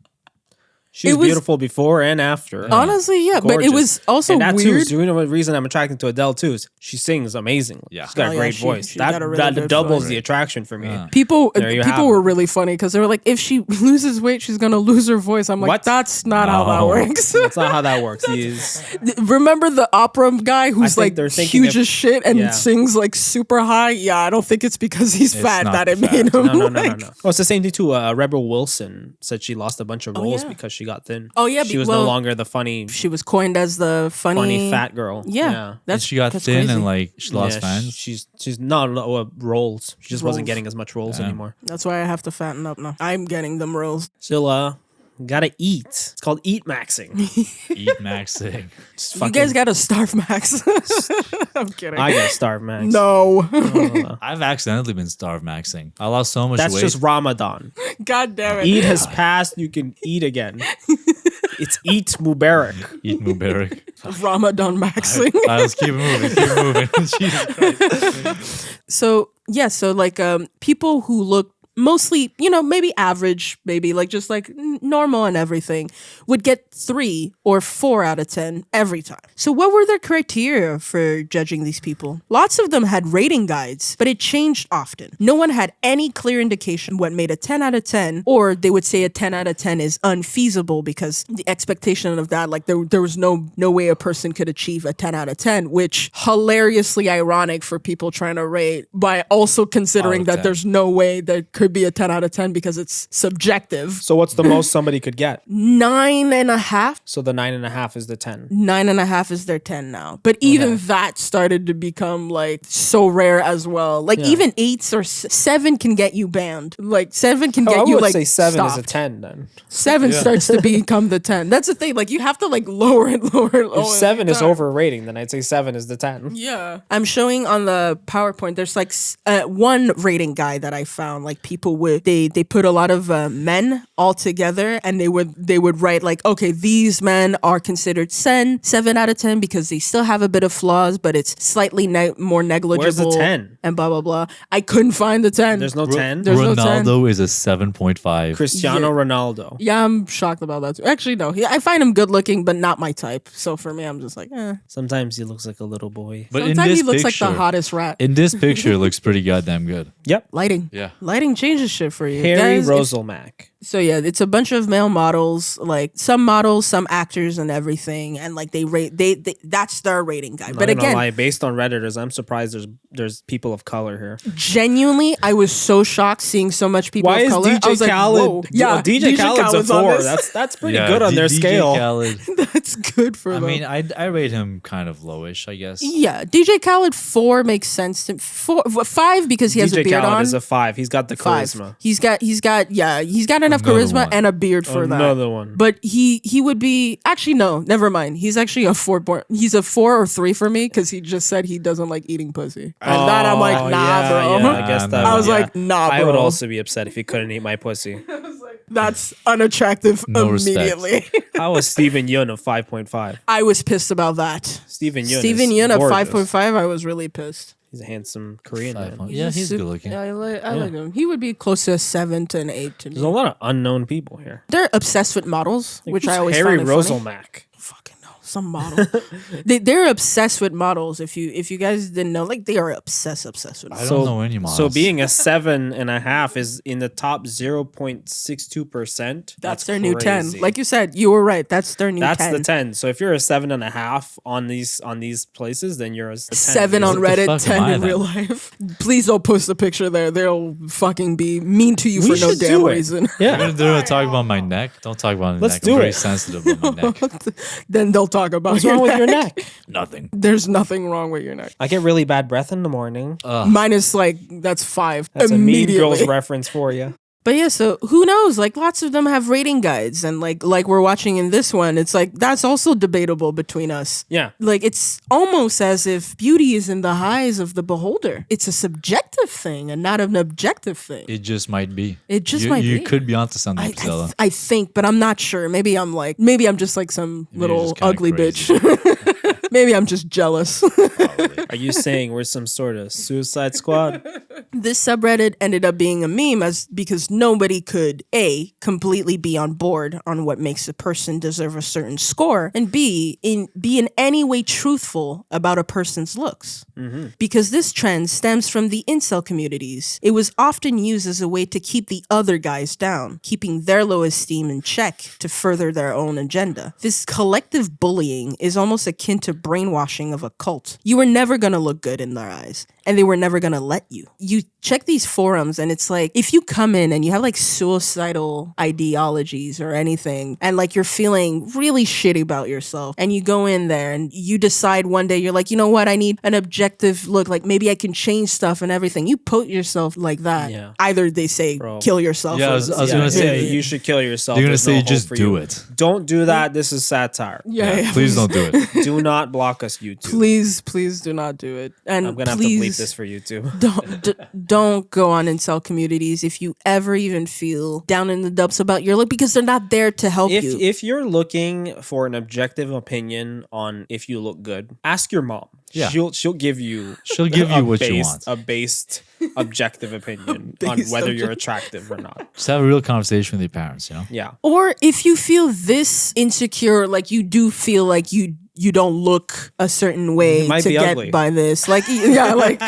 She was It was- beautiful before and after. Honestly, yeah. But it Gorgeous. was also and that weird. too. You know what reason I'm attracted to Adele too is she sings amazingly. Yeah. She's got Oh, a yeah, great she- voice. she's got a really good doubles voice. the attraction for me. People There you have people were it. really funny because they were like, if she loses weight, she's gonna lose her voice. I'm like, What? that's not how that No. works. That's not how that works. He's Remember the opera guy who's think like they're thinking huge of- as shit and Yeah. sings like super high? Yeah, I don't think it's because he's fat not that it fat. made him. no. like- Oh, it's the same thing too. Rebel Wilson said she lost a bunch of roles yeah. because she got thin. Oh, yeah, she be- was well, no longer the funny She was coined as the funny fat girl. Yeah, And she got that's thin crazy. and like she lost Yeah, fans. She's not roles. She just wasn't Roles. getting as much roles anymore. That's why I have to fatten up now. I'm getting them rolls. Still, gotta eat. It's called eat maxing. Eat maxing. Just You fucking- guys gotta starve Max. I'm kidding. I gotta starve max. No. I've accidentally been starved maxing. I lost so much That's weight. just Ramadan. God damn it. Eid has passed. You can eat again. It's Eat Mubarak. Eat Mubarak. Ramadan Maxing. Let's keep it moving. Keep it moving. Jesus Christ. So yeah, so like people who look mostly, you know, maybe average, maybe like just like normal and everything, would get 3 or 4 out of 10 every time. So what were their criteria for judging these people? Lots of them had rating guides, but it changed often. No one had any clear indication what made a 10 out of 10, or they would say a 10 out of 10 is unfeasible because the expectation of that, like there was no way a person could achieve a 10 out of 10, which hilariously ironic for people trying to rate by also considering Out of that 10. there's no way there could be a 10 out of 10 because it's subjective. So what's the most somebody could get? 9.5. So the 9.5 is the 10. 9.5 is their 10 now. But even that started to become like so rare as well. Like even 8s or 7 can get you banned. Like 7 can I get you would like say 7 is a stopped. 10 then. 7 starts to become the 10. That's the thing. Like you have to like lower it, lower it, lower If it. 7 is overrating, then I'd say 7 is the 10. Yeah. I'm showing on the PowerPoint, there's like one rating guide that I found. Like people would, they put a lot of men all together and they would write like, okay, these men are considered 7 out of 10 because they still have a bit of flaws, but it's slightly more negligible. Where's the 10? And blah, blah, blah. I couldn't find the 10. There's no 10. There's no 10. Ronaldo is a 7.5. Cristiano Ronaldo. Yeah, I'm shocked about that too. Actually, no. I find him good looking, but not my type. So for me, I'm just like, eh. Sometimes he looks like a little boy. But in Sometimes this he looks picture, like the hottest rat. in this picture, it looks pretty goddamn good. Yep. Lighting. Yeah. Lighting changes shit for you. Harry Guys, if- Roselmack. So yeah, it's a bunch of male models, like some models, some actors and everything, and like they rate they that's their rating guide. But Not gonna again, lie, based on Redditors, I'm surprised there's people of color here. genuinely, I was so shocked seeing so much people Why of is color. I DJ was like, Khaled? whoa. Yeah, DJ Khaled's a on 4. this. That's pretty good on their DJ scale. Khaled. That's good for I them. mean, I rate him kind of lowish, I guess. Yeah, DJ Khaled 4 makes sense. 5 because he has DJ a beard Khaled on. is a 5. He's got the 5. charisma. He's got enough Another charisma one. and a beard for that. Another one. But he would be actually no, never mind. He's actually a 4. He's a 4 or 3 for me because he just said he doesn't like eating pussy. And that I'm like, nah, yeah, bro. Yeah, I guess that. I was yeah. like, nah, I would bro. also be upset if he couldn't eat my pussy. I was like, That's unattractive No respect. immediately. How was Steven Yeun of 5.5? I was pissed about that. Steven Yeun. Steven is Yeun at gorgeous. 5.5, I was really pissed. He's a handsome Korean man. Yeah, he's good looking. I like him. He would be close to a 7 to an 8 to me. There's a lot of unknown people here. They're obsessed with models, which Who's I always Harry find it funny. Roselmack. Fucking no, some model. They're obsessed with models. If you guys didn't know, like they are obsessed with I models. don't know any models. So being a 7.5 is in the top 0.62%. That's their new 10. crazy. Like you said, you were right. That's their new That's 10. the 10. So if you're a 7.5 on these places, then you're a 10. 7 on What the Reddit, fuck 10 am I in then? real life. Please don't post a picture there. They'll fucking be mean to you We for no should damn do it. reason. Yeah. They're gonna talk about my neck. Don't talk about my Let's neck. do I'm very it. sensitive about my neck. Then they'll talk about What's wrong with your neck? Nothing. There's nothing wrong with your neck. I get really bad breath in the morning. Mine is like, that's 5. That's a Mean immediately. Girls reference for you. But yeah, so who knows? Like lots of them have rating guides, and like we're watching in this one, it's like that's also debatable between us. Yeah. Like it's almost as if beauty is in the eyes of the beholder. It's a subjective thing and not an objective thing. It just might be. It just you, might you be. could be onto something, I, Priscilla. I think, but I'm not sure. Maybe I'm just like some Maybe you're little just kinda ugly crazy. bitch. Maybe I'm just jealous. Are you saying we're some sort of suicide squad? This subreddit ended up being a meme because nobody could A, completely be on board on what makes a person deserve a certain score, and B, be in any way truthful about a person's looks. Because this trend stems from the incel communities. It was often used as a way to keep the other guys down, keeping their low esteem in check to further their own agenda. This collective bullying is almost akin to brainwashing of a cult. You were never gonna look good in their eyes, and they were never gonna let you. You check these forums, and it's like, if you come in and you have like suicidal ideologies or anything, and like you're feeling really shitty about yourself, and you go in there and you decide one day, you're like, you know what, I need an objective look, like maybe I can change stuff and everything. You put yourself like that. Yeah. Either they say, Bro. kill yourself. Yeah, or I was gonna say, you should kill yourself. They're gonna There's say no hope just for do you. it. Don't do that. This is satire. yeah. Please don't do it. Do not block us, YouTube. Please do not do it. And I'm gonna have to please, bleep this for YouTube. don't go on incel communities if you ever even feel down in the dumps about your look, because they're not there to help you. If you're looking for an objective opinion on if you look good, ask your mom. Yeah. She'll give you She'll give you what you want. a based objective opinion on based whether you're attractive or not. Just have a real conversation with your parents, you know? Yeah. Or if you feel this insecure, like you do feel like you don't look a certain way You might to be get ugly. by this. Like, yeah, like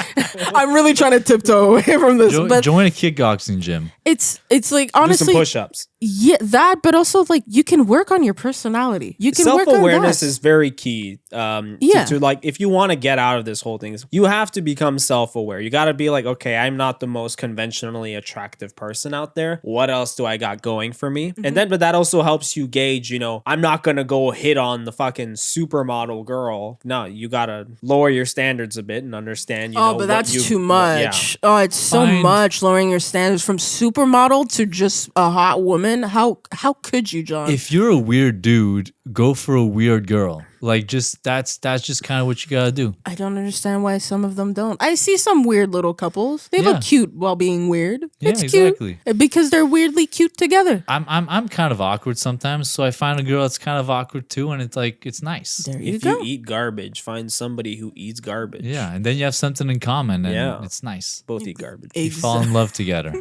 I'm really trying to tiptoe away from this. But Join a kickboxing gym. it's like Do some honestly, push-ups. yeah, that, but also like you can work on your personality. You can work on Self-awareness that. is very key. Yeah. To like, if you want to get out of this whole thing, you have to become self-aware. You got to be like, okay, I'm not the most conventionally attractive person out there. What else do I got going for me? And then, but that also helps you gauge, I'm not going to go hit on the fucking supermodel girl. No, you got to lower your standards a bit and understand, Oh, but that's too much. Oh, it's so Find- much lowering your standards from supermodel to just a hot woman. How could you, John? If you're a weird dude, go for a weird girl. Like, just that's just kind of what you gotta do. I don't understand why some of them don't. I see some weird little couples. They Yeah. look cute while being weird. Yeah, It's exactly. cute because they're weirdly cute together. I'm kind of awkward sometimes, so I find a girl that's kind of awkward too, and it's like it's nice. There you If go. you eat garbage, find somebody who eats garbage. Yeah, and then you have something in common, and Yeah. it's nice. Both eat garbage. You fall in love together.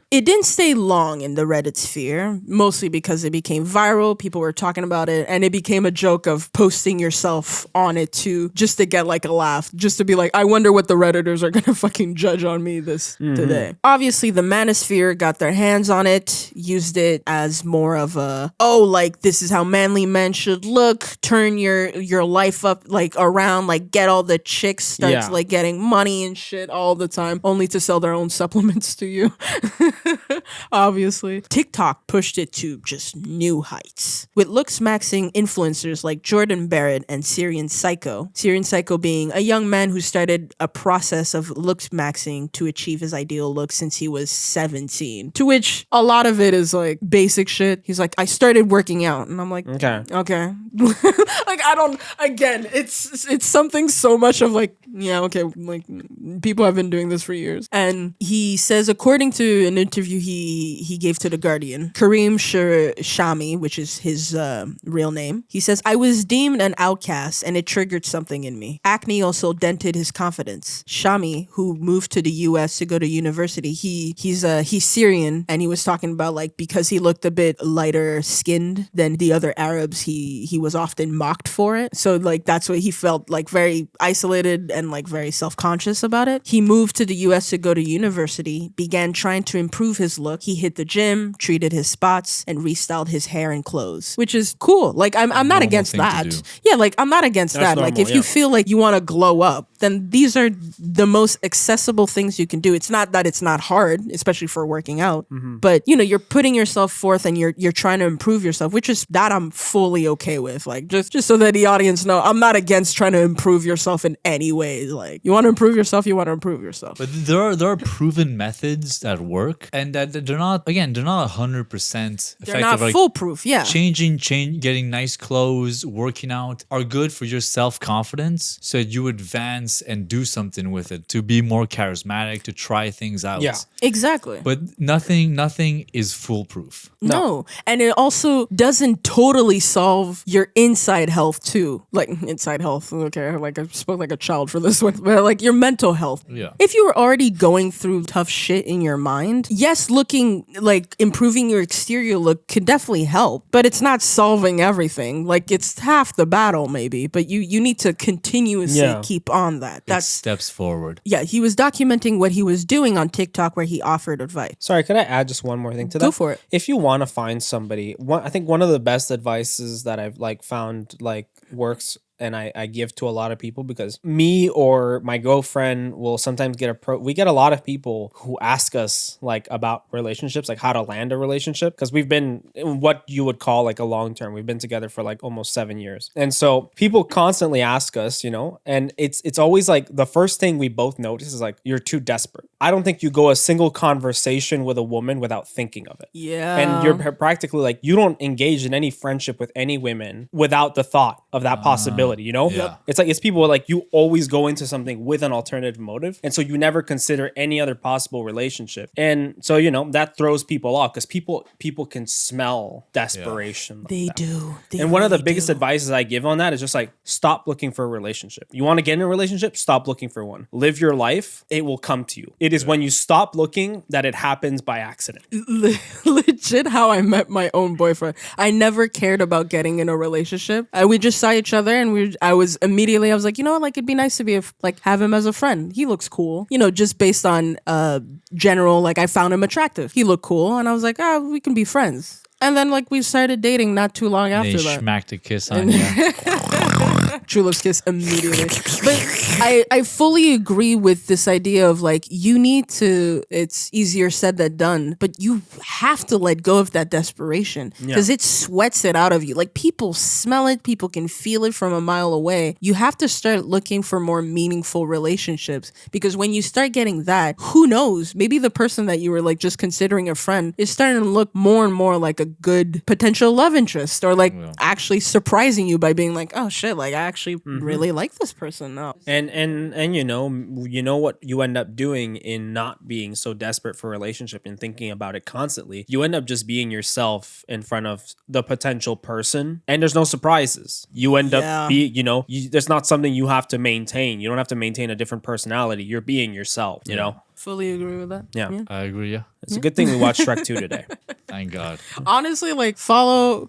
It didn't stay long in the Reddit sphere, mostly because it became viral. People were talking about it, and it became a joke of posting yourself on it too, just to get like a laugh, just to be like, I wonder what the Redditors are gonna fucking judge on me this today. Obviously, the manosphere got their hands on it, used it as more of a, like this is how manly men should look. Turn your life up like around, like get all the chicks start Yeah. like getting money and shit all the time, only to sell their own supplements to you. Obviously. TikTok pushed it to just new heights, with looksmaxxing influencers like Jordan Barrett and Syrian Psycho. Syrian Psycho being a young man who started a process of looksmaxxing to achieve his ideal look since he was 17. To which a lot of it is like basic shit. He's like, I started working out, and I'm like, Okay. okay. Like, I don't, again, it's something so much of like, yeah, okay, like people have been doing this for years. And he says, according to an interview he gave to The Guardian, Kareem Shami, which is his real name, he says, I was deemed an outcast and it triggered something in me. Acne also dented his confidence. Shami, who moved to the US to go to university, he's Syrian, and he was talking about like because he looked a bit lighter skinned than the other Arabs, he was often mocked for it. So like that's what he felt like, very isolated and like very self-conscious about it. He moved to the US to go to university, began trying to improve his look. He hit the gym, treated his spots, and restyled his hair and clothes, which is cool. Like I'm not against that. Yeah, like I'm not against That's that. normal, Like if you feel like you want to glow up, then these are the most accessible things you can do. It's not that it's not hard, especially for working out, but you know, you're putting yourself forth and you're trying to improve yourself, which is that I'm fully okay with. Like just so that the audience know, I'm not against trying to improve yourself in any way. Like you want to improve yourself, you want to improve yourself. But there are proven methods that work, and that they're not 100% effective. They're not like, foolproof. Yeah. Getting nice clothes, working out are good for your self-confidence, so you advance and do something with it to be more charismatic, to try things out. Yeah. Exactly. But nothing is foolproof. No. And it also doesn't totally solve your inside health too. Like inside health. Okay. Like I spoke like a child for this one, but like your mental health. Yeah. If you were already going through tough shit in your mind, yes, looking like improving your exterior look could definitely help, but it's not solving everything. Like it's half the battle maybe, but you need to continuously keep on that. That's steps forward. Yeah, he was documenting what he was doing on TikTok where he offered advice. Sorry, could I add just one more thing to that? Go for it. If you want to find somebody, I think one of the best advices that I've like found like works and I give to a lot of people, because me or my girlfriend will sometimes we get a lot of people who ask us like about relationships, like how to land a relationship, because we've been in what you would call like a long term. We've been together for like almost 7 years. And so people constantly ask us, you know, and it's always like the first thing we both notice is like, you're too desperate. I don't think you go a single conversation with a woman without thinking of it. Yeah. And you're practically like, you don't engage in any friendship with any women without the thought of that possibility. You know, it's like, it's people like you always go into something with an alternative motive, and so you never consider any other possible relationship. And so, you know, that throws people off because people can smell desperation. Like they do. And one of the biggest advices I give on that is just like, stop looking for a relationship. You want to get in a relationship? Stop looking for one. Live your life. It will come to you. It is when you stop looking that it happens by accident. Legit how I met my own boyfriend. I never cared about getting in a relationship. We just saw each other and I was like, you know what, like it'd be nice to have him as a friend. He looks cool. You know, just based on general, like I found him attractive. He looked cool and I was like, we can be friends. And then like we started dating not too long after that. They smacked a kiss on you. True love's kiss immediately. But I fully agree with this idea of like, you need to, it's easier said than done, but you have to let go of that desperation because it sweats it out of you. Like people smell it, people can feel it from a mile away. You have to start looking for more meaningful relationships, because when you start getting that, who knows, maybe the person that you were like just considering a friend is starting to look more and more like a good potential love interest, or like actually surprising you by being like, oh shit, like I actually really like this person now. And you know what you end up doing in not being so desperate for a relationship and thinking about it constantly, you end up just being yourself in front of the potential person, and there's no surprises. You end up there's not something you have to maintain. You don't have to maintain a different personality. You're being yourself, you know? Fully agree with that. Yeah. I agree, yeah. It's a good thing we watched Shrek 2 today. Thank God. Honestly, like follow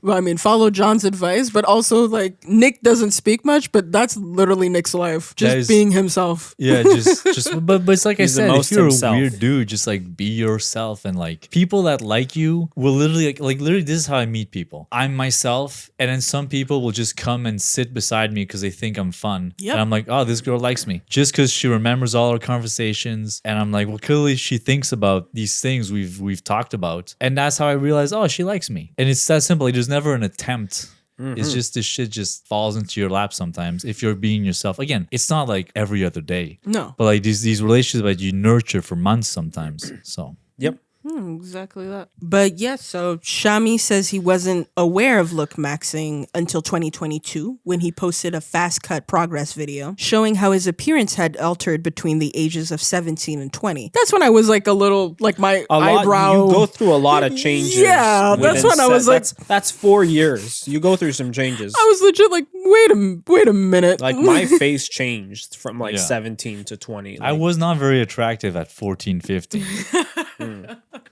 John's advice, but also like Nick doesn't speak much, but that's literally Nick's life. Just being himself. Yeah, but it's like He's I said, if you're himself. a weird dude, just like be yourself, and like people that like you will literally like literally this is how I meet people. I'm myself, and then some people will just come and sit beside me because they think I'm fun. Yep. And I'm like, oh, this girl likes me. Just because she remembers all our conversations, and I'm like, well, clearly she thinks about these things we've talked about. And that's how I realized, oh, she likes me. And it's that simple. Like, there's never an attempt. It's just this shit just falls into your lap sometimes if you're being yourself. Again, it's not like every other day. No. But like these relationships that you nurture for months sometimes. So Yep. Exactly that. But yeah, so Shami says he wasn't aware of lookmaxing until 2022 when he posted a fast cut progress video showing how his appearance had altered between the ages of 17 and 20. That's when I was like a little, like my eyebrow. You go through a lot of changes. Yeah, that's when I was like, that's 4 years. You go through some changes. I was legit like, wait a minute. Like my face changed from like Yeah. 17 to 20. I Like, was not very attractive at 14, 15.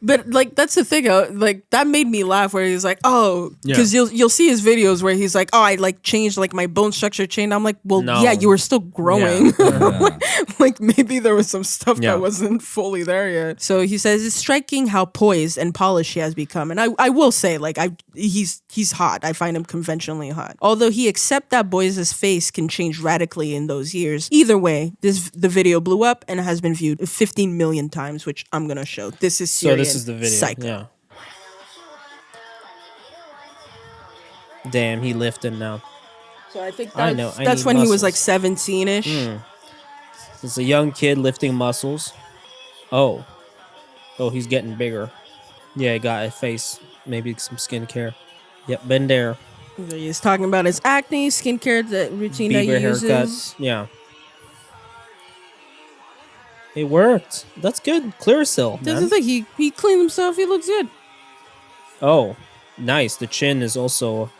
But like that's the thing, like that made me laugh. Where he's like, "Oh," because Yeah. you'll see his videos where he's like, "Oh, I like changed, like my bone structure changed." I'm like, "Well, No. yeah, you were still growing. Yeah. Like maybe there was some stuff Yeah. that wasn't fully there yet." So he says it's striking how poised and polished he has become, and I will say, like he's hot. I find him conventionally hot. Although he accepts that boys' face can change radically in those years. Either way, the video blew up and has been viewed 15 million times, which I'm gonna show. This is so Syrian this is the video. Psycho. Yeah. Damn, he lifting now. So I think I know, I that's need when he was like muscles. 17-ish. It's a young kid lifting muscles. Oh, he's getting bigger. Yeah, he got a face. Maybe some skincare. Yep, been there. He's talking about his acne, skincare, the routine that he Bieber uses. haircut. Yeah. It worked. That's good. Clearasil, That's the man. thing. He cleaned himself. He looks good. Oh, nice. The chin is also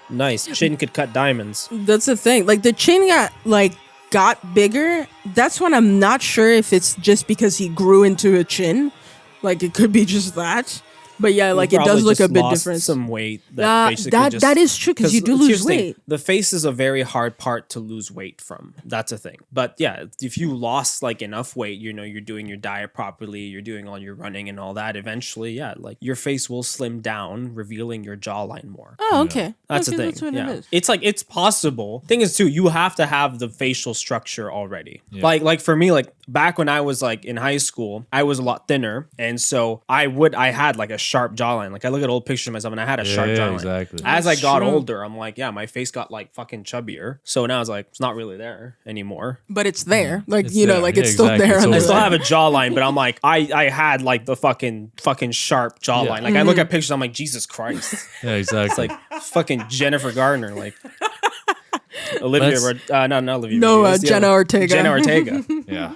nice. Chin could cut diamonds. That's the thing. Like the chin got bigger. That's when I'm not sure if it's just because he grew into a chin. Like it could be just that. But yeah, like He it does probably look a just bit lost different. Some weight. That That is true because you do here's lose the thing, weight. The face is a very hard part to lose weight from. That's a thing. But yeah, if you lost like enough weight, you know, you're doing your diet properly, you're doing all your running and all that. Eventually, yeah, like your face will slim down, revealing your jawline more. Oh, okay. That's Okay, the thing. That's what yeah. it is. It's like it's possible. Thing is too, you have to have the facial structure already. Like for me, like back when I was like in high school, I was a lot thinner, and so I had like a sharp jawline. Like I look at old pictures of myself and I had a sharp jawline. Exactly. As I That's got true. older, I'm like, yeah, my face got like fucking chubbier. So now it's like it's not really there anymore. But it's there. Like It's you know, there. like Yeah, it's still exactly. there. It's on the I always still side. have a jawline, but I'm like, I had like the fucking sharp jawline. Yeah. Like I look at pictures, I'm like, Jesus Christ. Yeah, exactly. It's like fucking Jennifer Gardner, like Olivia. That's- Not Olivia. No, Rodrigo, it's the Jenna other- Ortega. Jenna Ortega. Yeah.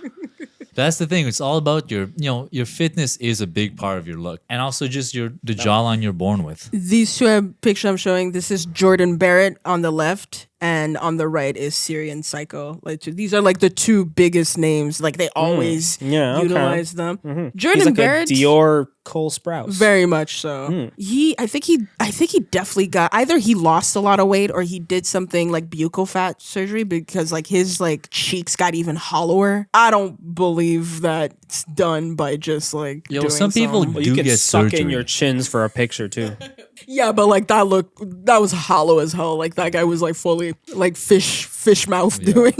That's the thing. It's all about your fitness is a big part of your look. And also just the jawline you're born with. These two pictures I'm showing, this is Jordan Barrett on the left, and on the right is Syrian Psycho. Like these are like the two biggest names. Like they always Yeah, okay. utilize them. He's Jordan like Barrett, a Dior Cole Sprouse. very much so. I think he definitely got either he lost a lot of weight or he did something like buccal fat surgery because like his like cheeks got even hollower. I don't believe that's done by just like doing some people Well, you do can get suck surgery. in your chins for a picture too. Yeah, but like that was hollow as hell. Like that guy was like fully like fish mouth doing.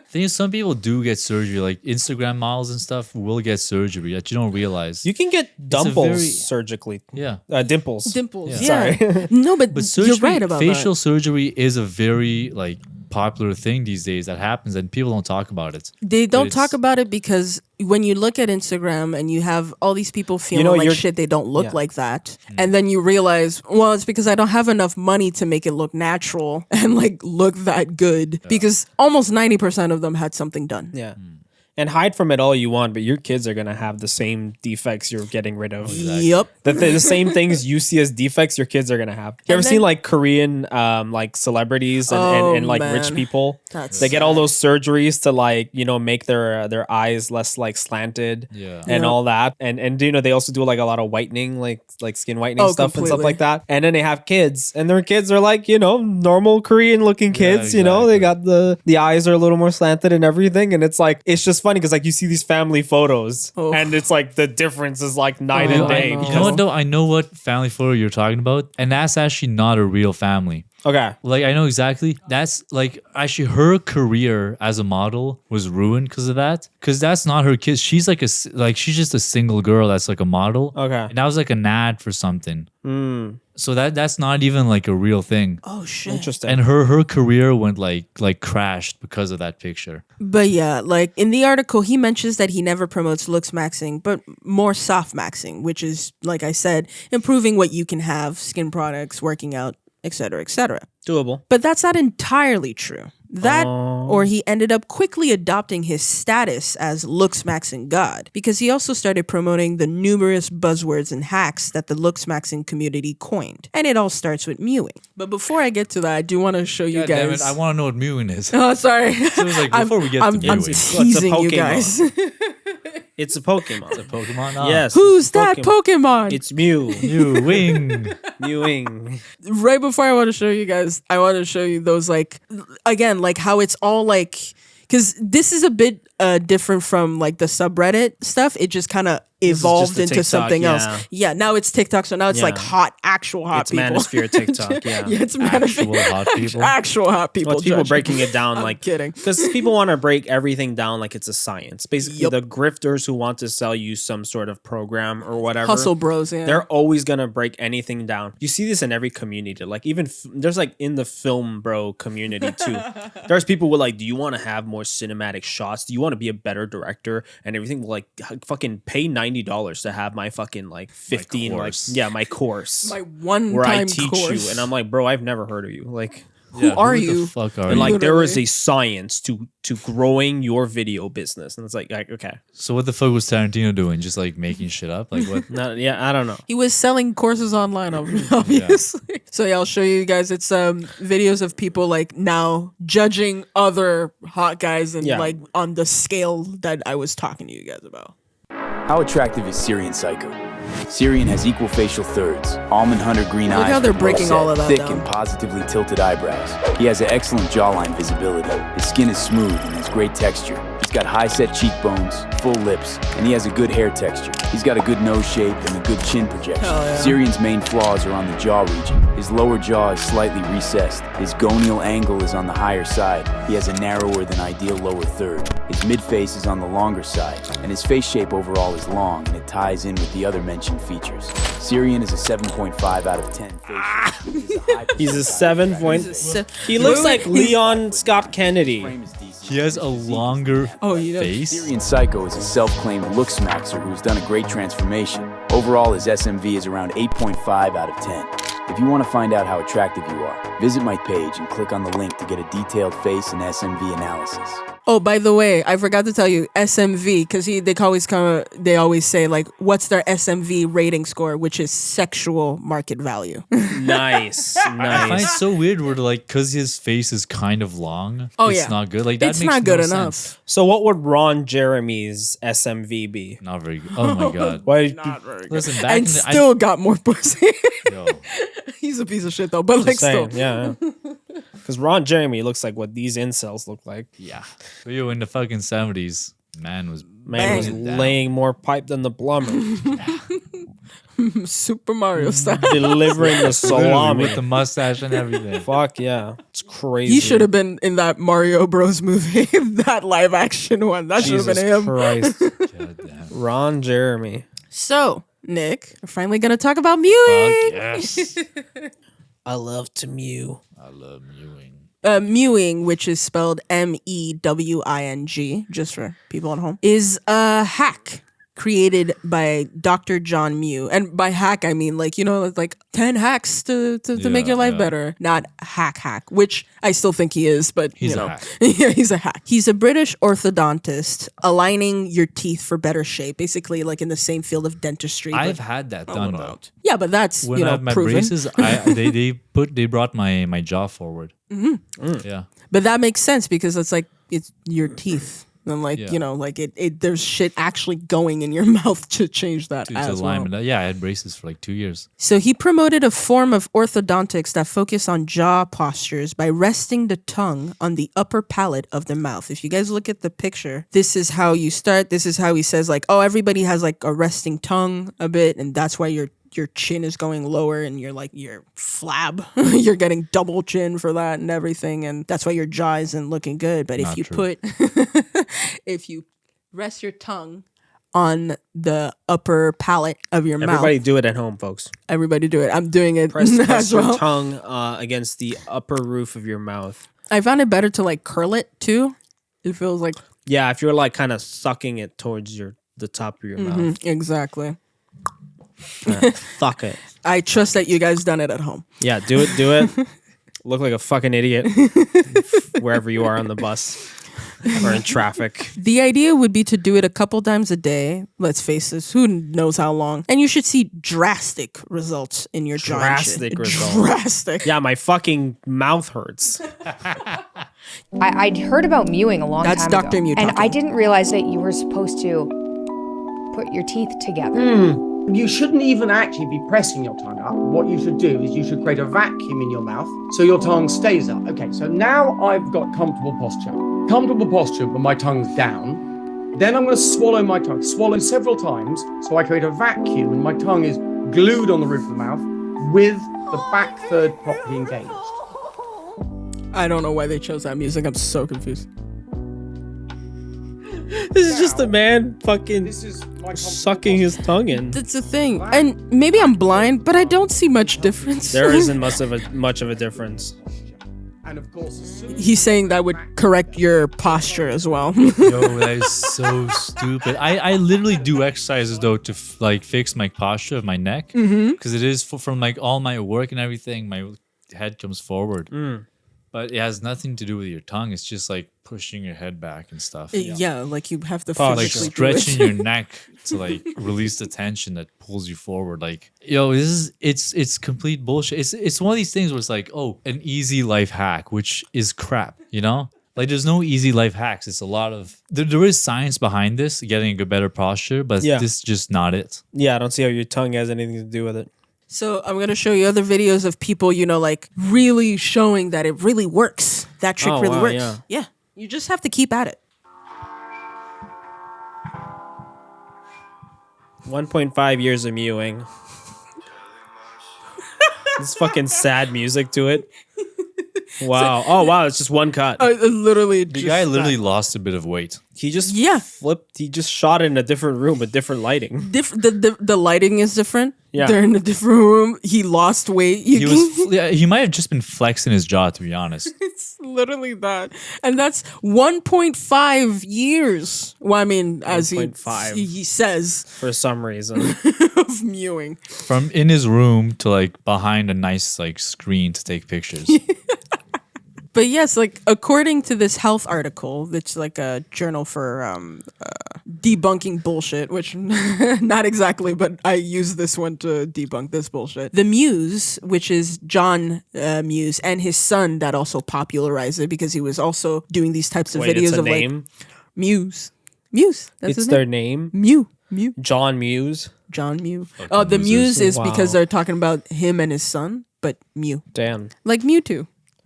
Thing is, some people do get surgery, like Instagram models and stuff will get surgery that you don't realize. You can get dimples very- surgically. Yeah. Dimples. Dimples. Yeah. Yeah. No, but, But surgery, you're right about facial that. surgery is a very like popular thing these days that happens and people don't talk about it. They don't It's- talk about it because when you look at Instagram and you have all these people feeling know, like you're- shit, they don't look Yeah. like that. And then you realize, well, it's because I don't have enough money to make it look natural and like look that good. Because almost 90% of them had something done. Yeah. And hide from it all you want, but your kids are gonna have the same defects you're getting rid of. Yep. The same things you see as defects, your kids are gonna have. You ever then- seen like Korean like celebrities and like rich man. people? That's They get all those surgeries to like make their eyes less like slanted Yeah. and Yeah. all that. And they also do like a lot of whitening, like skin whitening Oh, stuff and stuff completely. like that. And then they have kids, and their kids are like normal Korean looking kids. They exactly. got the eyes are a little more slanted and everything, and it's like it's just funny because like you see these family photos Oh. and it's like the difference is like night Oh, and I day. know. You know what though? I know what family photo you're talking about, and that's actually not a real family. Okay. Like, I know exactly. That's like actually her career as a model was ruined because of that. Because that's not her kid. She's like she's just a single girl that's like a model. Okay. And that was like an ad for something. So that's not even like a real thing. Oh shit. Interesting. And her career went like crashed because of that picture. But yeah, like in the article, he mentions that he never promotes looks-maxing, but more soft-maxing, which is, like I said, improving what you can have, skin products, working out, etc., etc. Doable. But that's not entirely true. That, or he ended up quickly adopting his status as looks-maxing god, because he also started promoting the numerous buzzwords and hacks that the looks-maxing community coined. And it all starts with mewing. But before I get to that, I do want to show you God damn guys. it, I want to know what mewing is. Oh, sorry. So it was like, before we get to I'm mewing. teasing you guys. It's a Pokemon. It's a Pokemon? Oh. Yes. Who's it's that Pokemon? It's Mew. Mewing. Mewing. Right before I want to show you guys, I want to show you those, like, again, like how it's all like, because this is a bit different from like the subreddit stuff. It just kind of evolved the into TikTok, something yeah. else. Yeah, now it's TikTok, so now it's like Yeah. actual hot It's people. Manosphere TikTok, yeah. Yeah, it's Actual hot people. Actual hot people. Well, it's people judging. breaking it down I'm like kidding. because people want to break everything down like it's a science. Basically, Yup. the grifters who want to sell you some sort of program or whatever, Hustle bros, yeah. they're always gonna break anything down. You see this in every community. Like even there's like in the film bro community too. There's people who are like, do you want to have more cinematic shots? Do you want to be a better director and everything? Like fucking pay $90 to have my fucking like 15 course. my course. My one where I time teach course. you, and I'm like, bro, I've never heard of you. Like, Who are the you? fuck are and you? like there is Literally. a science to growing your video business, and it's like okay, So what the fuck was Tarantino doing? Just like making shit up? Like what? yeah, I don't know. He was selling courses online, obviously. So yeah, I'll show you guys. It's videos of people like now judging other hot guys and Yeah. like on the scale that I was talking to you guys about. How attractive is Syrian Psycho? Syrian has equal facial thirds, almond hunter green Look eyes, how they're with breaking low all of set, that thick down. and positively tilted eyebrows. He has an excellent jawline visibility. His skin is smooth and has great texture. He's got high set cheekbones, full lips, and he has a good hair texture. He's got a good nose shape and a good chin projection. Hell yeah. Syrian's main flaws are on the jaw region. His lower jaw is slightly recessed. His gonial angle is on the higher side. He has a narrower than ideal lower third. His mid-face is on the longer side, and his face shape overall is long, and it ties in with the other mentioned features. Syrian is a 7.5 out of 10 facial. He's a 7 point. He looks like Leon Scott Kennedy. He has a longer face. Syrian Psycho is a self-claimed looks-maxer who's done a great transformation. Overall, his SMV is around 8.5 out of 10. If you want to find out how attractive you are, visit my page and click on the link to get a detailed face and SMV analysis. Oh, by the way, I forgot to tell you SMV because they always say like, what's their SMV rating score, which is sexual market value. Nice, I find it nice. so weird where like because his face is kind of long. Oh, it's yeah. not good. Like that It's makes not good no enough. sense. So what would Ron Jeremy's SMV be? Not very good. Oh my god. Why? Listen, back And in the, still got more pussy. yo, He's a piece of shit though, but like still. yeah. Because Ron Jeremy looks like what these incels look like. yeah. But yo, in the fucking 70s, man was Man was banging down. laying more pipe than the plumber, Super Mario style. delivering the Literally salami. with the mustache and everything. Fuck yeah, it's crazy. He should have been in that Mario Bros movie, that live action one. That should have Jesus been him. Christ. God damn. Ron Jeremy. So, Nick, we're finally gonna talk about mewing. Fuck yes. I love to mew. I love mewing. Mewing, which is spelled MEWING, just for people at home, is a hack created by Dr. John Mew. And by hack, I mean like 10 hacks to make your life yeah. better. Not hack, which I still think he is, but He's you a know. hack. Yeah, he's a hack. He's a British orthodontist aligning your teeth for better shape, basically like in the same field of dentistry. but I've had that a done little though. out. Yeah, but that's When I have my proven. braces, they brought my jaw forward. Mm-hmm. Yeah. But that makes sense because it's like it's your teeth. And like, Yeah. it there's shit actually going in your mouth to change that It's as well. alignment. Yeah, I had braces for like 2 years. So he promoted a form of orthodontics that focus on jaw postures by resting the tongue on the upper palate of the mouth. If you guys look at the picture, this is how you start. This is how he says like, oh, everybody has like a resting tongue a bit, and that's why your your chin is going lower and you're like your flab. You're getting double chin for that and everything, and that's why your jaw isn't looking good. But if Not you true. put if you rest your tongue on the upper palate of your Everybody mouth. do it at home, folks. Everybody do it. I'm doing it Press as your well. tongue against the upper roof of your mouth. I found it better to like curl it too. It feels like Yeah, if you're like kind of sucking it towards the top of your mouth. exactly. Fuck it. I trust that you guys done it at home. Yeah, do it. Look like a fucking idiot wherever you are on the bus or in traffic. The idea would be to do it a couple times a day. Let's face this, who knows how long? And you should see drastic results in your jaw. and shit. Drastic results. Drastic. Yeah, my fucking mouth hurts. I'd heard about mewing a long That's time Dr. ago. Mew And talking. I didn't realize that you were supposed to put your teeth together. You shouldn't even actually be pressing your tongue up. What you should do is you should create a vacuum in your mouth so your tongue stays up. Okay, so now I've got comfortable posture. Comfortable posture when my tongue's down. Then I'm going to swallow my tongue. Swallow several times so I create a vacuum and my tongue is glued on the roof of the mouth with the back third properly engaged. I don't know why they chose that music. I'm so confused. This is just a man fucking This is my sucking his tongue in. That's the thing. And maybe I'm blind, but I don't see much difference. There isn't much of a difference. And of course, as soon as He's saying that would correct your posture as well. Yo, that is so stupid. I literally do exercises though to like fix my posture of my neck because it is from like all my work and everything. My head comes forward, but it has nothing to do with your tongue. It's just like pushing your head back and stuff. Yeah, like you have to Posture. Like physically do it. stretching your neck to like release the tension that pulls you forward. Like, yo, it's complete bullshit. It's one of these things where it's like, oh, an easy life hack, which is crap, you know? Like there's no easy life hacks. It's a lot of there is science behind this, getting a better posture, but Yeah. this is just not it. Yeah, I don't see how your tongue has anything to do with it. So I'm gonna show you other videos of people, like really showing that it really works. That trick Oh, really wow, works. yeah. You just have to keep at it. 1.5 years of mewing. This fucking sad music to it. Wow. Oh wow, it's just one cut. Literally, The guy literally lost a bit of weight. He just Yeah. flipped. He just shot it in a different room with different lighting. the lighting is different. Yeah. They're in a different room. He lost weight. He was he might have just been flexing his jaw, to be honest. It's literally that, and that's 1.5 years. Well, I mean, as 1.5. he says For some reason. of mewing. From in his room to like behind a nice like screen to take pictures. But yes, like according to this health article, that's like a journal for debunking bullshit, which not exactly, but I use this one to debunk this bullshit. The Muse, which is Jon Muse and his son that also popularized it because he was also doing these types of Wait, videos it's a of name? like Muse. That's It's his their name. name. Mew. John Muse. John Mew. Oh, the Muse is because they're talking about him and his son, but Mew. Damn. Like Mewtwo.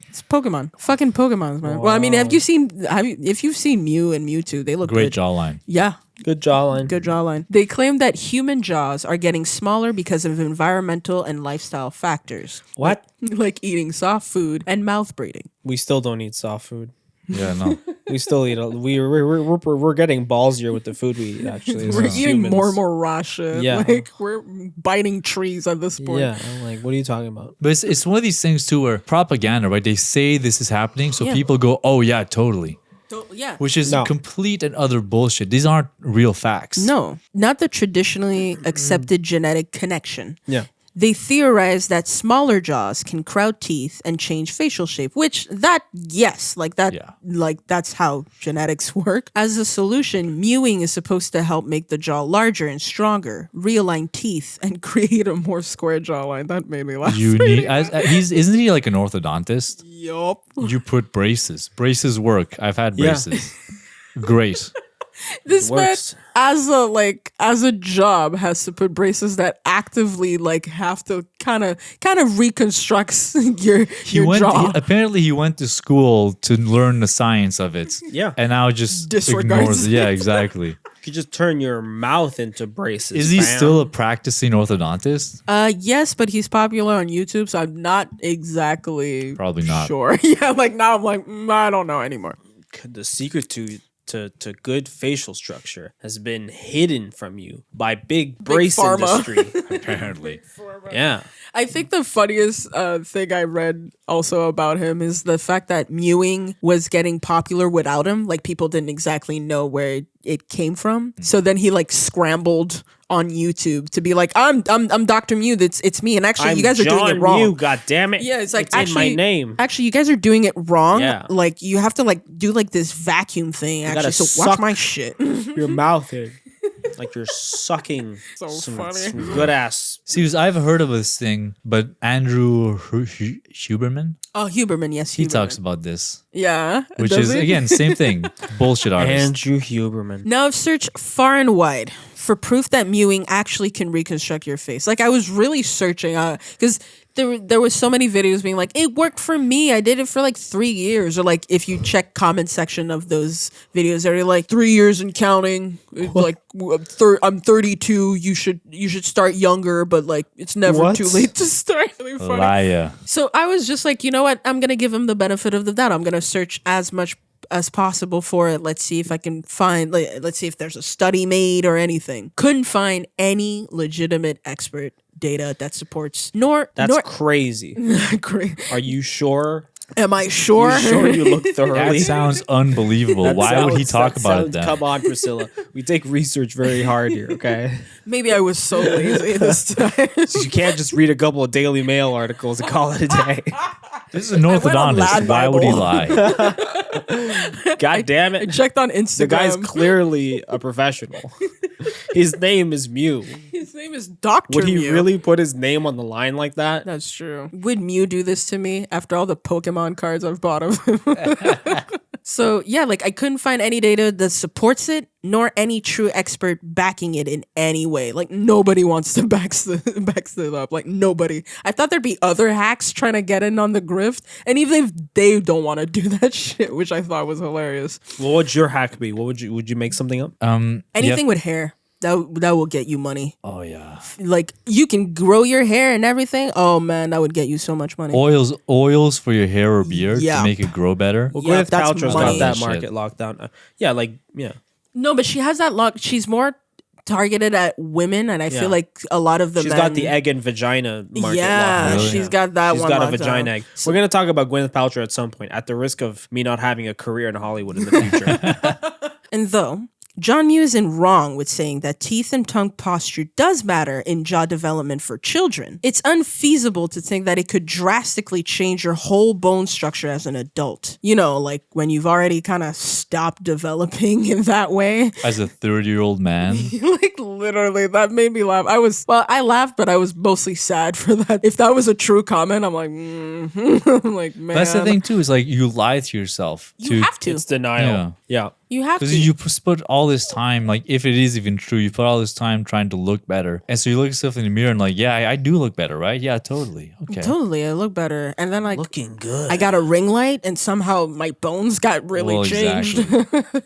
It's Pokemon. Fucking Pokemons, man. Well, I mean, if you've seen Mew and Mewtwo, they look Great good. jawline. Yeah. Good jawline. Good jawline. They claim that human jaws are getting smaller because of environmental and lifestyle factors. What? Like eating soft food and mouth breathing. We still don't eat soft food. Yeah, no. We still eat. We're getting ballsier with the food we eat. Actually, We're as eating humans. more and more raw shit. Yeah. Like we're biting trees at this point. Yeah, I'm like, what are you talking about? But it's one of these things too where propaganda, right? They say this is happening, so Yeah. people go, oh yeah, totally. Yeah. Which is No. complete and utter bullshit. These aren't real facts. No, not the traditionally accepted genetic connection. Yeah. They theorize that smaller jaws can crowd teeth and change facial shape, which yes, like that, Yeah. like that's how genetics work. As a solution, mewing is supposed to help make the jaw larger and stronger, realign teeth, and create a more square jawline. That made me laugh. You need isn't he like an orthodontist? Yup. You put braces. Braces work. I've had Yeah. braces. Great. This man, works. as a job, has to put braces that actively have to kind of reconstructs your jaw. Apparently he went to school to learn the science of it. Yeah. And now just Disregards ignores it. Yeah, it. exactly. could just turn your mouth into braces. Is he fam. still a practicing orthodontist? Yes, but he's popular on YouTube, so I'm not exactly Probably not. sure. Yeah, like now I'm like, I don't know anymore. The secret to good facial structure has been hidden from you by big brace pharma. industry, apparently. Yeah. I think the funniest thing I read also about him is the fact that mewing was getting popular without him. Like people didn't exactly know where it came from. So then he like scrambled on YouTube to be like, I'm Dr. Mew. It's me. And actually, you guys are doing it wrong. Mew, God damn it. Yeah, it's like it's actually in my name. Actually, you guys are doing it wrong. Yeah. Like you have to like do like this vacuum thing. Actually, gotta so watch suck my shit. Your mouth in. Like you're sucking some good ass. See, I've heard of this thing, but Andrew Huberman, Oh, Huberman, yes, he Huberman. talks about this, Yeah, which does is he? again same thing, bullshit artist. Andrew Huberman. Now I've searched far and wide for proof that mewing actually can reconstruct your face. Like I was really searching because there was so many videos being like, it worked for me. I did it for like 3 years. Or like if you check comment section of those videos, they're like 3 years and counting. It's like I'm 32. You should start younger, but like it's never too late to start. Really funny. Liar. So I was just like, you know what? I'm gonna give him the benefit of the doubt. I'm gonna search as much as possible for it. Let's see if I can find. Let's see if there's a study made or anything. Couldn't find any legitimate expert data that supports. That's crazy. Great. Are you sure? Am I sure? You sure you look That thoroughly? sounds unbelievable. Why would he talk about it then? Come on, Priscilla. We take research very hard here, okay? Maybe I was so lazy this time. You can't just read a couple of Daily Mail articles and call it a day. This is an orthodontist. Lad Why would he Bible. lie? God damn I it. checked on Instagram. The guy's clearly a professional. His name is Mew. His name is Dr. Would he Mew. really put his name on the line like that? That's true. Would Mew do this to me after all the Pokemon cards I've bought of him? So yeah, like I couldn't find any data that supports it, nor any true expert backing it in any way. Like nobody wants to backs it up. Like nobody. I thought there'd be other hacks trying to get in on the grift, and even if they don't want to do that shit, which I thought was hilarious. What would your hack be? What would you make something up? Anything with hair. That will get you money. Oh yeah. Like you can grow your hair and everything. Oh man, that would get you so much money. Oils for your hair or beard Yeah. to make it grow better. Well, Yeah, Gwyneth that's Paltrow's money. got that Shit. market locked down. Yeah. No, but she has that lock. She's more targeted at women, and I feel like a lot of the She's men. got the egg and vagina market Yeah, locked down. she's got that She's one. got a locked vagina down. egg. We're going to talk about Gwyneth Paltrow at some point, at the risk of me not having a career in Hollywood in the future. And though Jon Mew isn't wrong with saying that teeth and tongue posture does matter in jaw development for children, it's unfeasible to think that it could drastically change your whole bone structure as an adult. You know, like when you've already kind of stopped developing in that way. As a 30-year-old man. Like literally, that made me laugh. I laughed, but I was mostly sad for that. If that was a true comment, I'm like, I'm like, man. That's the thing too, is like you lie to yourself. You have to. It's denial. Yeah. You have to. Because you put all this time, like if it is even true, you put all this time trying to look better. And so you look at yourself in the mirror and like, yeah, I do look better, right? Yeah, totally. Okay. Totally, I look better. And then like Looking good. I got a ring light and somehow my bones got really Well, changed. exactly.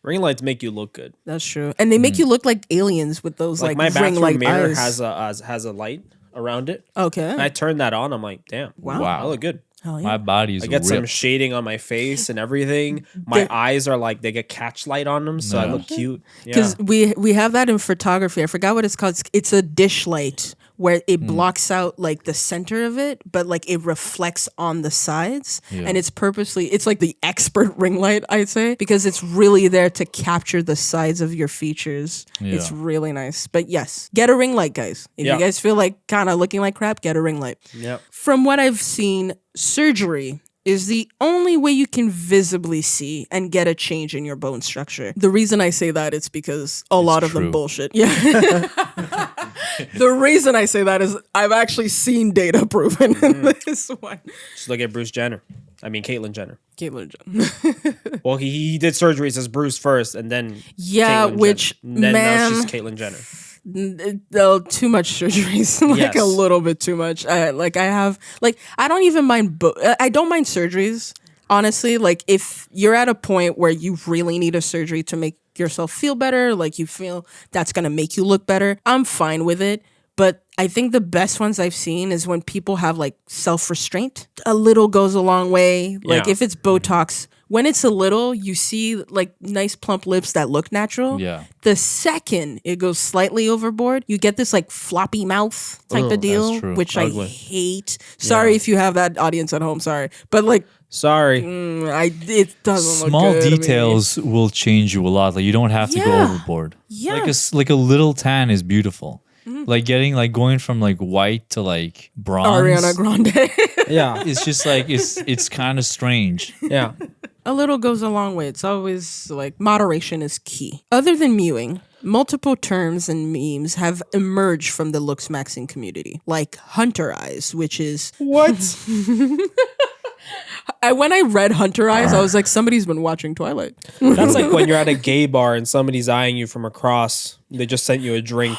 Ring lights make you look good. That's true. And they make you look like aliens with those Like like, my ring bathroom light mirror eyes. has a light around it. Okay. And I turn that on. I'm like, damn. Wow. I look good. Hell yeah. My body's I get some ripped. shading on my face and everything. My They- eyes are like they get catch light on them, so I No. look cute. Yeah. Because we have that in photography. I forgot what it's called. It's a dish light where it blocks out like the center of it, but like it reflects on the sides. Yeah. And it's like the expert ring light, I'd say, because it's really there to capture the sides of your features. It's Yeah. really nice. But yes, get a ring light, guys. If Yeah. you guys feel like kind of looking like crap, get a ring light. Yep. From what I've seen, surgery is the only way you can visibly see and get a change in your bone structure. The reason I say that is because a lot of them true. bullshit. Yeah. The reason I say that is I've actually seen data proven in this one. Just look at Bruce Jenner. I mean Caitlyn Jenner. Caitlyn Jenner. Well, he did surgeries as Bruce first, and then Yeah, Caitlyn which, Jenner. And then now man, she's Caitlyn Jenner. Too much surgeries, like Yes. a little bit too much. I don't even mind. I don't mind surgeries, honestly. Like if you're at a point where you really need a surgery to make make yourself feel better, like you feel that's going to make you look better, I'm fine with it. But I think the best ones I've seen is when people have like self-restraint. A little goes a long way. Like Yeah. if it's Botox, when it's a little, you see like nice plump lips that look natural. Yeah. The second it goes slightly overboard, you get this like floppy mouth type Oh, of deal, that's true. which Ugly. I hate. Sorry if you have that audience at home. Sorry, but like Sorry. it doesn't Small look good to me. details will change you a lot. Like you don't have to go Yeah. overboard. Yeah. Like a little tan is beautiful. Like going from like white to like bronze. Ariana Grande. Yeah. It's just like it's kind of strange. Yeah. A little goes a long way. It's always like moderation is key. Other than mewing, multiple terms and memes have emerged from the looksmaxing community, like hunter eyes, which is What? when I read hunter eyes, I was like, somebody's been watching Twilight. That's like when you're at a gay bar and somebody's eyeing you from across. They just sent you a drink.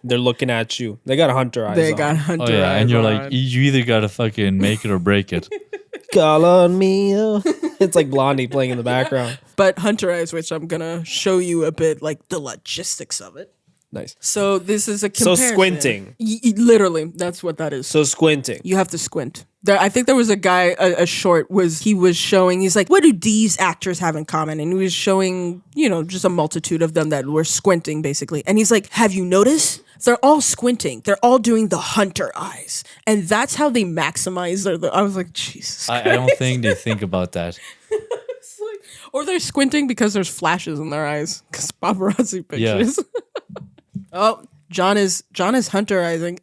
They're looking at you. They got a hunter eyes. They on. got hunter Oh yeah, eyes. and you're on. like you either gotta fucking make it or break it. Call on me. It's like Blondie playing in the background. But hunter eyes, which I'm gonna show you a bit, like the logistics of it. Nice. So this is a So comparison. squinting. Literally, that's what that is. So squinting. You have to squint. I think there was a guy, a short he was showing, he's like, what do these actors have in common? And he was showing, just a multitude of them that were squinting basically. And he's like, have you noticed? They're all squinting. They're all doing the hunter eyes. And that's how they maximize I was like, Jesus. I don't think they think about that. Or they're squinting because there's flashes in their eyes. Because paparazzi pictures. Oh, John is hunterizing.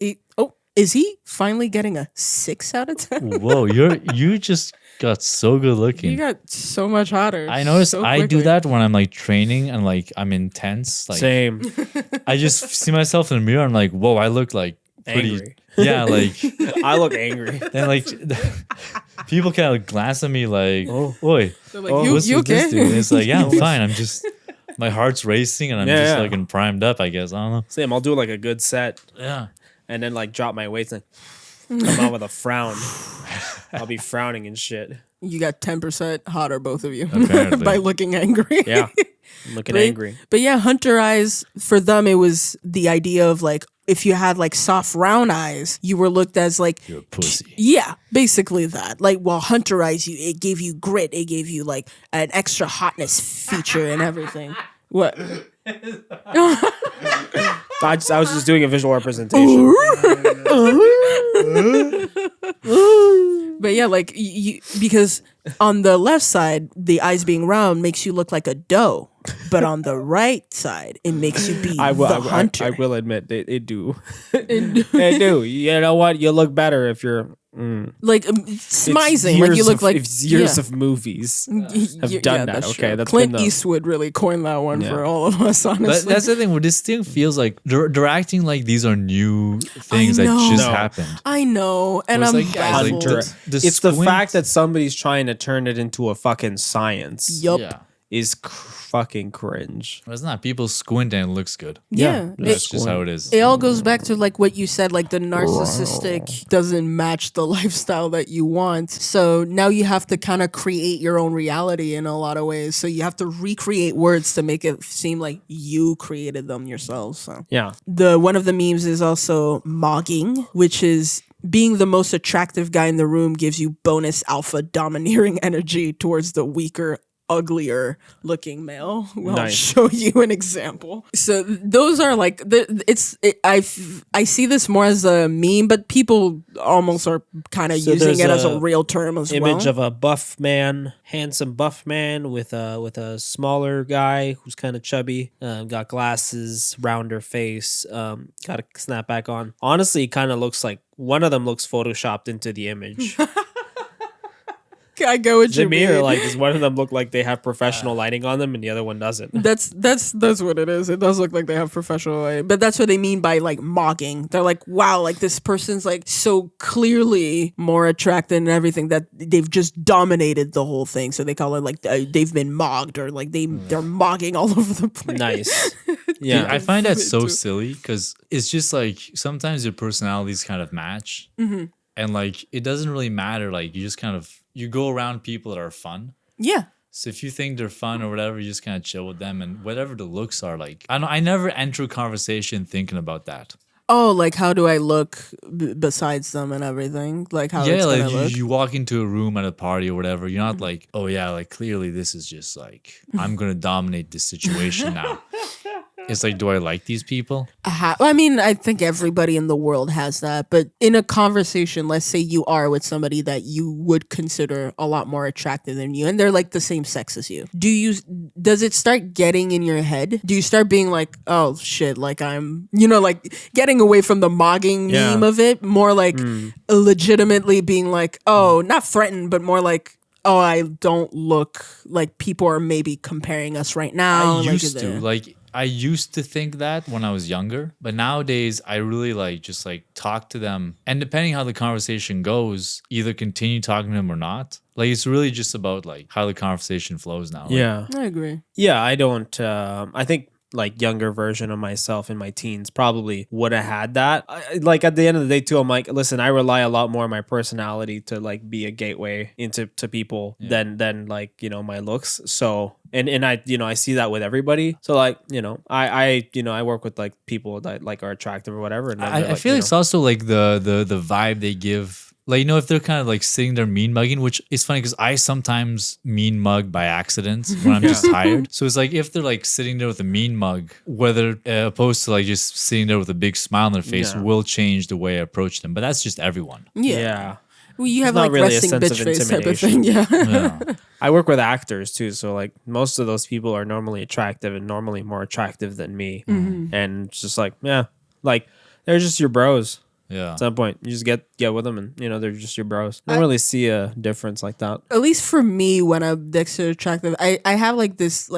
Is he finally getting a 6 out of 10? Whoa, you just got so good looking. You got so much hotter. I noticed so I do quickly. that when I'm like training and like I'm intense. Like Same. I just see myself in the mirror. I'm like, whoa, I look like pretty. Angry. Yeah, like I look angry. then like people kind of glance at me like, Oh. "Oi, They're like, what's you with this okay? dude?" And it's like, yeah, I'm fine. I'm just my heart's racing and I'm just Yeah. like primed up. I guess I don't know. Same. I'll do like a good set Yeah. and then like drop my weights and come out with a frown. I'll be frowning and shit. You got 10% hotter, both of you, Apparently. by looking angry. Yeah. I'm looking But- angry. But yeah, hunter eyes, for them, it was the idea of like, if you had like soft round eyes, you were looked as like, You're a pussy. yeah, basically that. Like, while hunter eyes, it gave you grit. It gave you like an extra hotness feature and everything. What? I was just doing a visual representation. But yeah, like because on the left side, the eyes being round makes you look like a doe, but on the right side, it makes you be I will. the hunter. I will admit they do. They do. You know what? You look better if you're Like it's smizing, like you years look of- like it's years yeah. of movies have Yeah, done that. that's Okay, true. that's Clint been the, Eastwood really coined that one Yeah. for all of us. But Honestly, that's the thing. Where this thing feels like they're acting like these are new things that know. just No. happened. I know, and It's I'm like, guys, like, baffled. it's the squint- fact that somebody's trying to turn it into a fucking science Yup. Yeah. is fucking cringe. It's not people squint and it looks good. Yeah, That's just how it is. It all goes back to like what you said, like the narcissistic doesn't match the lifestyle that you want. So now you have to kind of create your own reality in a lot of ways. So you have to recreate words to make it seem like you created them yourself. So Yeah. one of the memes is also mogging, which is being the most attractive guy in the room gives you bonus alpha domineering energy towards the weaker, uglier looking male. Well, I'll Nice. show you an example. So those are like I see this more as a meme, but people almost are kind of So using there's it as a a real term as Image well. of a buff man, handsome buff man with a smaller guy who's kind of chubby, got glasses, rounder face, got a snapback on. Honestly, it kind of looks like one of them looks photoshopped into the image. I go with Is it you. me or like does one of them look like they have professional lighting on them and the other one doesn't? That's what it is. It does look like they have professional light, but that's what they mean by like mogging. They're like, wow, like this person's like so clearly more attractive and everything that they've just dominated the whole thing. So they call it like they've been mogged or like they're mogging all over the place. Nice. Dude, Yeah. I find that so silly because it's just like sometimes your personalities kind of match. And like it doesn't really matter. Like you just kind of you go around people that are fun. Yeah. So if you think they're fun or whatever, you just kind of chill with them and whatever the looks are like. I never enter a conversation thinking about that. Oh, like how do I look besides them and everything? Like how it's like gonna look? you walk into a room at a party or whatever. You're not like, oh yeah, like clearly this is just like I'm gonna dominate this situation now. It's like, do I like these people? I mean, I think everybody in the world has that. But in a conversation, let's say you are with somebody that you would consider a lot more attractive than you, and they're like the same sex as you. Does it start getting in your head? Do you start being like, oh shit, like I'm, like getting away from the mogging meme of it, more like legitimately being like, oh, not threatened, but more like, oh, I don't look like people are maybe comparing us right now. I used to think that when I was younger, but nowadays I really just talk to them, and depending how the conversation goes, either continue talking to them or not. Like it's really just about how the conversation flows now. Yeah, I agree. Yeah, I don't. I think younger version of myself in my teens probably would have had that. At the end of the day too, I'm like, listen, I rely a lot more on my personality to be a gateway into people than my looks. So and I see that with everybody. So I work with people that are attractive or whatever. And I feel it's also the vibe they give. If they're kind of sitting there mean mugging, which is funny because I sometimes mean mug by accident when I'm just tired. So it's if they're sitting there with a mean mug, whether opposed to just sitting there with a big smile on their face will change the way I approach them. But that's just everyone. Yeah. Well, you have not really resting a sense bitch of face type of intimidation. thing. Yeah. I work with actors too, so most of those people are normally attractive and normally more attractive than me. And it's just they're just your bros. Yeah. At some point, you just get with them, and they're just your bros. I don't really see a difference like that. At least for me, when I'm Dexter attractive, I have this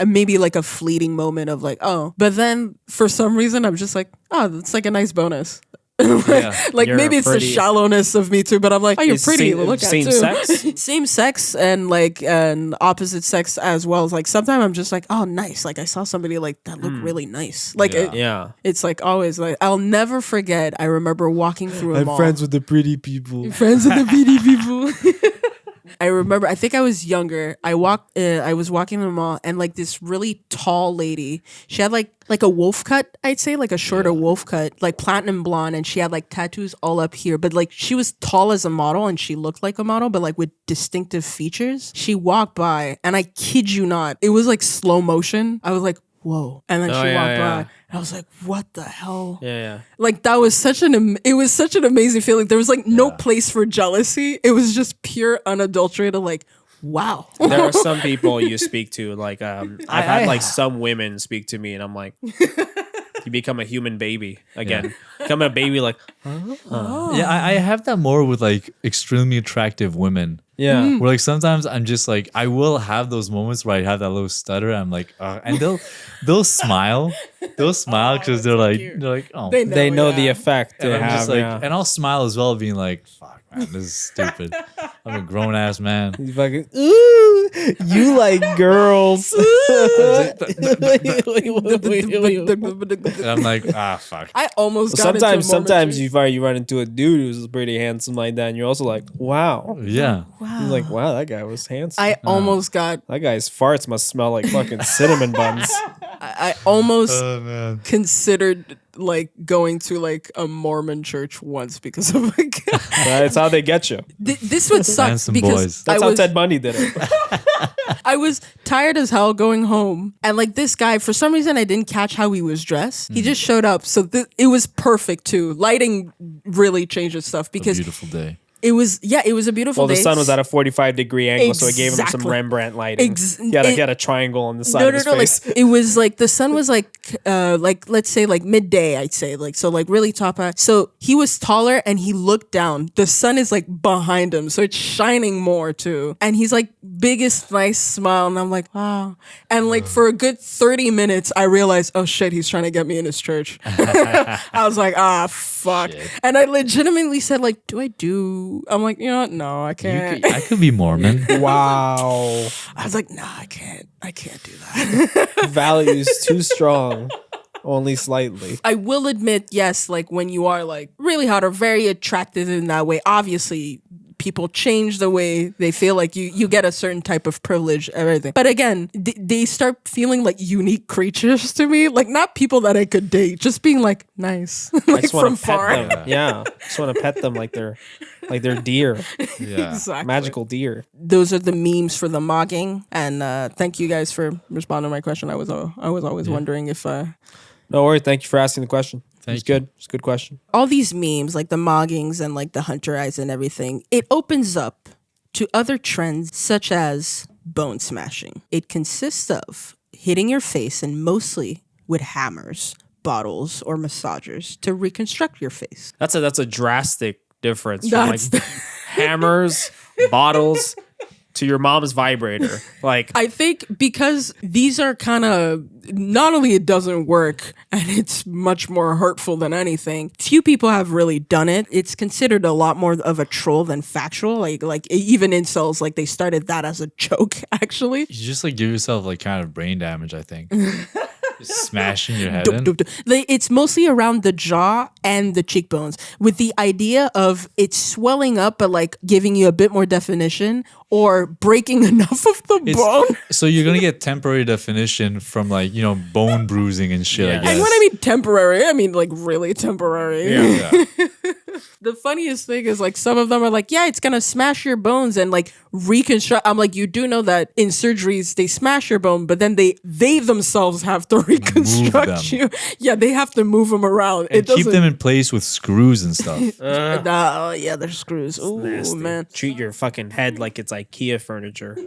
maybe a fleeting moment of oh, but then for some reason I'm just oh, that's a nice bonus. Maybe it's the shallowness of me too, but I'm oh, you're pretty. Look at same too. sex, same sex, and and opposite sex as well. It's sometimes I'm just oh, nice. I saw somebody that looked really nice. It's always I'll never forget. I remember walking through a mall. friends with the pretty people. Friends with the pretty people. I remember, I think I was younger. I was walking in the mall, and this really tall lady, she had like a wolf cut, I'd say, a shorter wolf cut, platinum blonde, and she had tattoos all up here. But she was tall as a model, and she looked like a model, but with distinctive features. She walked by, and I kid you not, it was slow motion. I was whoa. And then she walked by. And I was what the hell? Yeah. That was such an amazing feeling. There was no place for jealousy. It was just pure unadulterated wow. There are some people you speak to, I've had some women speak to me, and I'm you become a human baby again. Become a baby Yeah, I have that more with extremely attractive women. Yeah. Where sometimes I'm just I will have those moments where I have that little stutter. I'm and they'll smile. They'll smile because they're oh. They know the effect And they I'm have. just and I'll smile as well, being fuck, man, this is stupid. I'm a grown ass man. You fucking, ooh, you like girls. And I'm fuck. I almost got into a moment Sometimes too. you run into a dude who's pretty handsome like that, and you're also wow. Yeah. You're wow, that guy was handsome. I almost got. That guy's farts must smell like fucking cinnamon buns. I almost man. considered going to a Mormon church once because of That's how they get you. This would suck Handsome because boys. That's how Ted Bundy did it. I was tired as hell going home, and this guy, for some reason I didn't catch how he was dressed. He just showed up, so it was perfect too. Lighting really changes stuff because A beautiful day. it was a beautiful day. The sun was at a 45-degree angle, so it gave him some Exactly. Rembrandt lighting. He had a triangle on the side of his face. It was the sun was let's say midday, I'd say, so really top out. So he was taller and he looked down. The sun is behind him, so it's shining more too. And he's biggest nice smile, and I'm wow. And for a good 30 minutes, I realized, oh shit, he's trying to get me in his church. I was fuck. Shit. And I legitimately said do I do? I'm you know what? No, I can't. I could be Mormon. Wow. I was no, I can't do that. Values too strong. Only slightly. I will admit, yes, when you are really hot or very attractive in that way, obviously people change the way they feel, like you get a certain type of privilege, everything. But again, they start feeling like unique creatures to me, like not people that I could date, just being like nice, like just wanna from pet far. them. Yeah, just want to pet them like they're deer, Yeah. Exactly. magical deer. Those are the memes for the mogging, and thank you guys for responding to my question. I was always wondering if No worry. Thank you for asking the question. It's Thank you. good. It's a good question. all these memes, like the moggings and like the hunter eyes and everything, it opens up to other trends such as bone smashing. It consists of hitting your face, and mostly with hammers, bottles, or massagers to reconstruct your face. That's a drastic difference from That's like hammers, bottles to your mom's vibrator. Like I think because these are kind of, not only it doesn't work and it's much more hurtful than anything, few people have really done it. It's considered a lot more of a troll than factual. Like even incels, like they started that as a joke, actually. You just like give yourself like kind of brain damage, I think. Just smashing your head Dup, in. dup, dup. It's mostly around the jaw and the cheekbones, with the idea of it swelling up but like giving you a bit more definition, or breaking enough of the bone. So you're gonna get temporary definition from like, you know, bone bruising and shit, Yeah. I And guess. And when I mean temporary, I mean like really temporary. Yeah. The funniest thing is like some of them are like, yeah, it's gonna smash your bones and like reconstruct. I'm like, you do know that in surgeries they smash your bone, but then they themselves have to reconstruct them. you. Yeah, they have to move them around. And keep them in place with screws and stuff. Yeah, they're screws. Oh nasty. man. Treat your fucking head like it's IKEA furniture.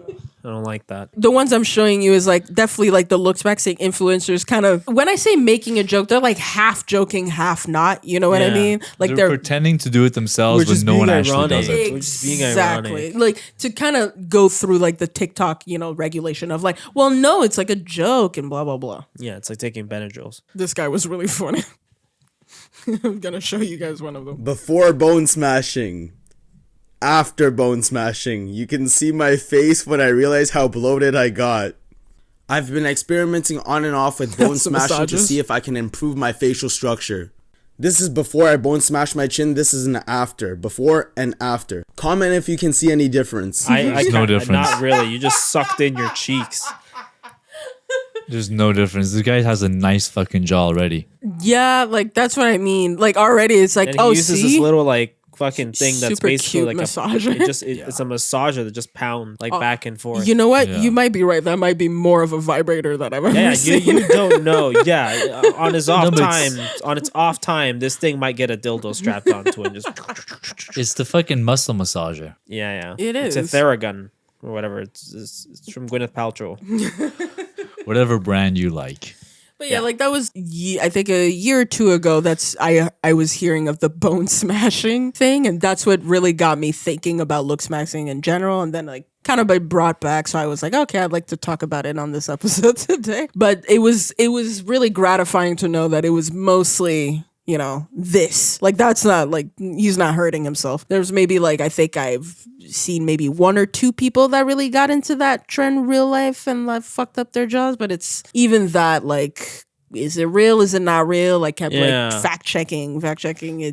I don't like that. The ones I'm showing you is like definitely like the LOOKSMAXXING influencers kind of, when I say making a joke, they're like half joking, half not. You know what I Yeah. mean? Like they're pretending to do it themselves, but no one actually does it. We're just being Exactly. ironic. Like to kind of go through like the TikTok, regulation of like, well, no, it's like a joke and blah, blah, blah. Yeah, it's like taking Benadryls. This guy was really funny. I'm going to show you guys one of them. Before bone smashing, after bone smashing, you can see my face when I realize how bloated I got. I've been experimenting on and off with bone Some smashing to massages. see if I can improve my facial structure. This is before I bone smash my chin. This is an after. Before and after. Comment if you can see any difference. I no difference. Not really. You just sucked in your cheeks. There's no difference. This guy has a nice fucking jaw already. Yeah, like that's what I mean. Like already it's like, And he oh, uses see? this little like fucking thing that's Super basically cute like massager. it's a massager that just pounds like back and forth. You know what? Yeah. You might be right. That might be more of a vibrator that I've ever Yeah, seen. you don't know. Yeah, on his off but it's- time, on its off time, this thing might get a dildo strapped onto it. And just It's the fucking muscle massager. yeah. It It's a is. Theragun or whatever. It's from Gwyneth Paltrow. Whatever brand you like. But yeah, like that was, I think a year or two ago, I was hearing of the bone smashing thing. And that's what really got me thinking about LOOKSMAXXING in general. And then like kind of brought back. So I was like, okay, I'd like to talk about it on this episode today. But it was really gratifying to know that it was mostly, this. Like that's not like, he's not hurting himself. There's maybe like, I think I've seen maybe one or two people that really got into that trend real life and like fucked up their jaws. But it's even that like, is it real? Is it not real? I kept like fact checking.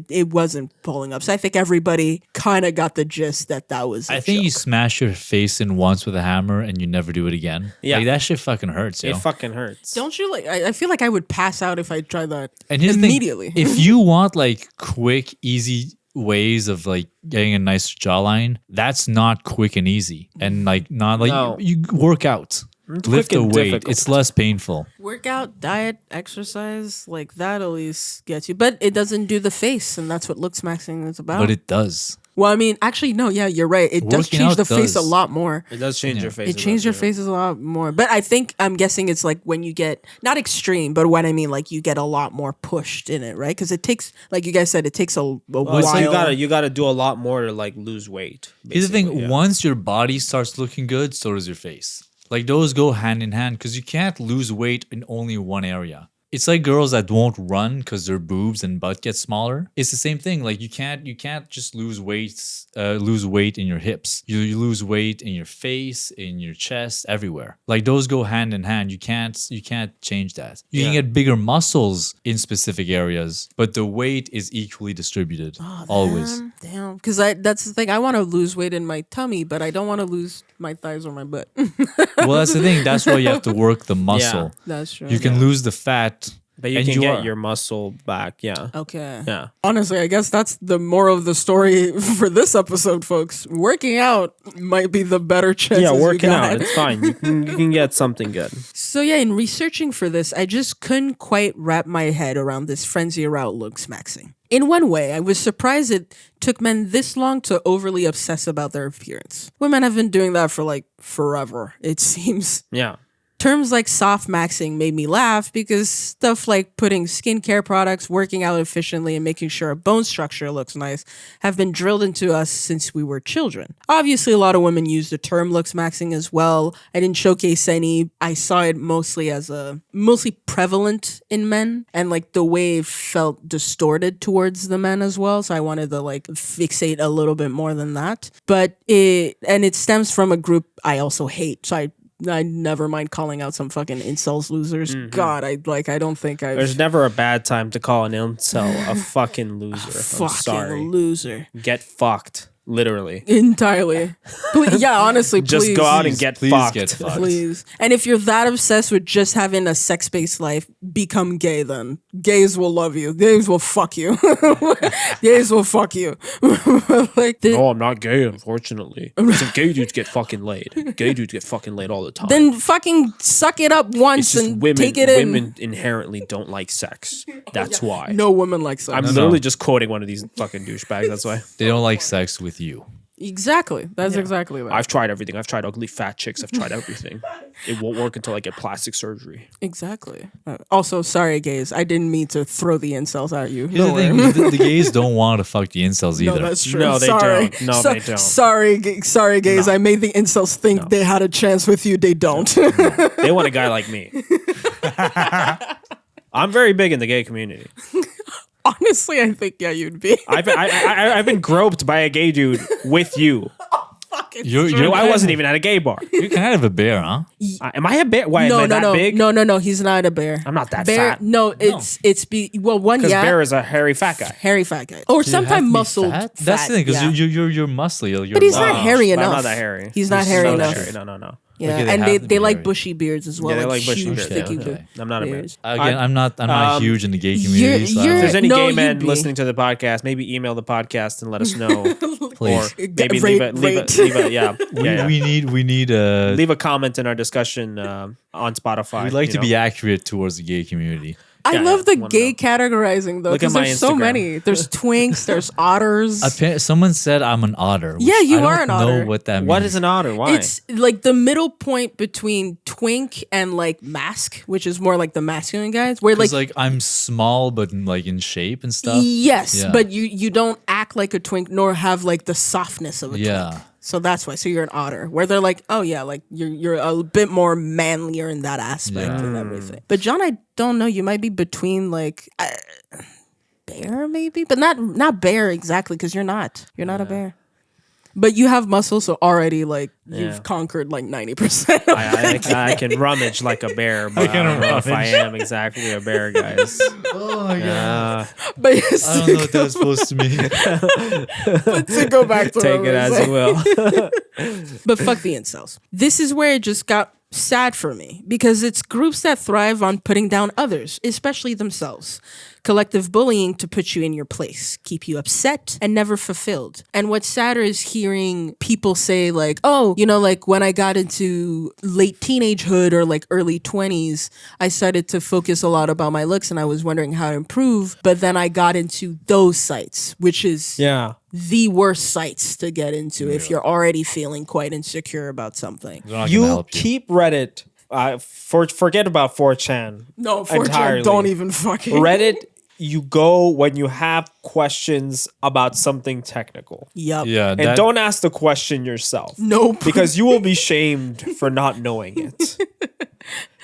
It wasn't pulling up. So I think everybody kind of got the gist that was. I think you smash your face in once with a hammer and you never do it again. Yeah. Like that shit fucking hurts, yo. It fucking hurts. Don't you like? I feel like I would pass out if I tried that And here's the thing, immediately. if you want like quick, easy ways of like getting a nice jawline, that's not quick and easy. And like not like No. you work out. Lift quick a and weight. difficult. It's less painful. Workout, diet, exercise, like that at least gets you. But it doesn't do the face, and that's what LOOKSMAXXING is about. But it does. Well, I mean, actually, no, yeah, you're right. It does Working change out the face a does. lot more. It does change your face. It changed your faces a lot more. But I'm guessing it's like when you get, not extreme, but what I mean, like you get a lot more pushed in it, right? Because it takes, like you guys said, it takes a while. So you gotta do a lot more to like lose weight. Here's the thing, basically, yeah. once your body starts looking good, so does your face. Like those go hand in hand because you can't lose weight in only one area. It's like girls that won't run because their boobs and butt get smaller. It's the same thing. Like you can't just lose weight in your hips. You lose weight in your face, in your chest, everywhere. Like those go hand in hand. You can't change that. You can get bigger muscles in specific areas, but the weight is equally distributed always. Damn, because that's the thing. I want to lose weight in my tummy, but I don't want to lose my thighs or my butt. Well, that's the thing. That's why you have to work the muscle. That's true. You can lose the fat. But you and can get are. your muscle back. Yeah. Okay. Yeah. Honestly, I guess that's the moral of the story for this episode, folks. Working out might be the better chance. Yeah, working out. It's fine. You can get something good. So yeah, in researching for this, I just couldn't quite wrap my head around this frenzy around looksmaxxing. In one way, I was surprised it took men this long to overly obsess about their appearance. Women have been doing that for like forever, it seems. Yeah. Terms like soft maxing made me laugh because stuff like putting skincare products, working out efficiently, and making sure our bone structure looks nice have been drilled into us since we were children. Obviously, a lot of women use the term looksmaxing as well. I didn't showcase any. I saw it mostly as mostly prevalent in men, and like the way it felt distorted towards the men as well. So I wanted to like fixate a little bit more than that. But it stems from a group I also hate. So I never mind calling out some fucking incels losers. God, I don't think There's never a bad time to call an incel a fucking loser. I'm sorry. Loser. Get fucked. Literally. Entirely. Please, yeah, honestly, Just please. go out and get fucked. Get fucked. Please. And if you're that obsessed with just having a sex-based life, become gay then. Gays will love you. Gays will fuck you. Gays will fuck you. No, I'm not gay, unfortunately. Some gay dudes get fucking laid. Gay dudes get fucking laid all the time. Then fucking suck it up once and take it in. Women inherently don't like sex. That's why. No woman likes sex. I'm literally just quoting one of these fucking douchebags. That's why. They don't like sex with you. Exactly. That's exactly that. I've tried everything. I've tried ugly fat chicks. I've tried everything. It won't work until I get plastic surgery. Exactly. Also, sorry, gays. I didn't mean to throw the incels at you. Here's the thing: the gays don't want to fuck the incels either. No, that's true. No, they don't. No, they don't. Sorry, gays. No. I made the incels think they had a chance with you. They don't. They want a guy like me. I'm very big in the gay community. Honestly, I think you'd be. I've been groped by a gay dude with you. I wasn't even at a gay bar. You're kind of a bear, huh? Am I a bear? Why am I that big? No. He's not a bear. I'm not that bear, fat. No, it's one. Because Yeah, bear is a hairy fat guy. hairy fat guy, or sometimes muscled. Fat? That's the thing, because you're muscly. But he's not hairy But enough. I'm not that hairy. He's not hairy enough. No. Yeah, Okay, and have to they be like hairy. bushy beards as well. Yeah, they like like bushy huge, beards. thicky Okay. I'm not a bear. beards. Again, I'm not huge in the gay community. So you're- If there's any No, gay you'd men be. listening to the podcast, maybe email the podcast and let us know. Please. Or maybe Rate. leave a we need leave a comment in our discussion on Spotify. We'd like you to know? be accurate towards the gay community. I Yeah, love the wanna gay know. categorizing though, Look at because my there's so Instagram. many. There's twinks, there's otters. Someone said I'm an otter. which Yeah, you I are don't an otter. know what that means. What is an otter? Why? It's like the middle point between twink and like mask, which is more like the masculine guys. Where Because like, I'm small, but like in shape and stuff. yes, Yeah. but you don't act like a twink nor have like the softness of a Yeah. twink. So that's why. So you're an otter, where they're like, oh yeah, like you're a bit more manlier in that aspect and everything. But John, I don't know. You might be between like bear, maybe, but not bear exactly, because you're not. You're not a bear. But you have muscle, so already like you've conquered like 90%. I can rummage like a bear, but I don't know if I am exactly a bear, guys. Oh my god! But I don't know what that was supposed to mean. but to go back to Take what it I was as saying. you will. But fuck the incels. This is where it just got sad for me, because it's groups that thrive on putting down others, especially themselves. Collective bullying to put you in your place, keep you upset and never fulfilled. And what's sadder is hearing people say like, oh, you know, like when I got into late teenagehood or like early 20s, I started to focus a lot about my looks and I was wondering how to improve. But then I got into those sites, which is the worst sites to get into if you're already feeling quite insecure about something. You keep Reddit. Forget about 4chan. No, 4chan, entirely. don't even fucking. Reddit, you go when you have questions about something technical. Yep. Yeah, And don't ask the question yourself. Nope. Because you will be shamed for not knowing it.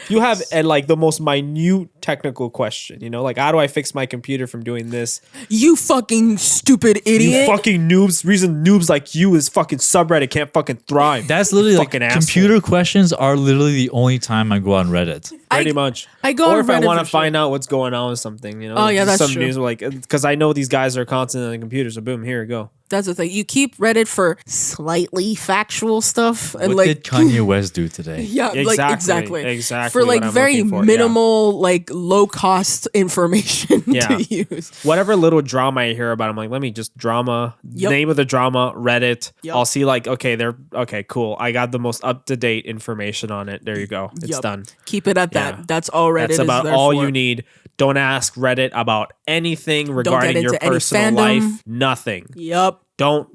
You have like the most minute technical question, you know, like how do I fix my computer from doing this? You fucking stupid idiot. You fucking noobs. Reason noobs like you is fucking subreddit can't fucking thrive. That's literally like fucking asshole. computer questions are literally the only time I go on Reddit. Pretty much. I go or on if I Reddit want to for sure. find out what's going on with something, you know. Oh, yeah, that's some true. news, like because I know these guys are constantly on the computer, so boom, here we go. That's the thing. You keep Reddit for slightly factual stuff, and What like did Kanye West do today? yeah, Exactly, like exactly for like what I'm very looking for, yeah. minimal, like low cost information Yeah. to use. Whatever little drama I hear about, I'm like, let me just drama, Yep. name of the drama, Reddit. Yep. I'll see like, okay, they're okay, cool. I got the most up to date information on it. There you go. It's Yup. done. Keep it at Yeah. that. That's all Reddit That's is about there all for. you need. Don't ask Reddit about anything regarding your into any personal fandom. life. Nothing. Yep. Don't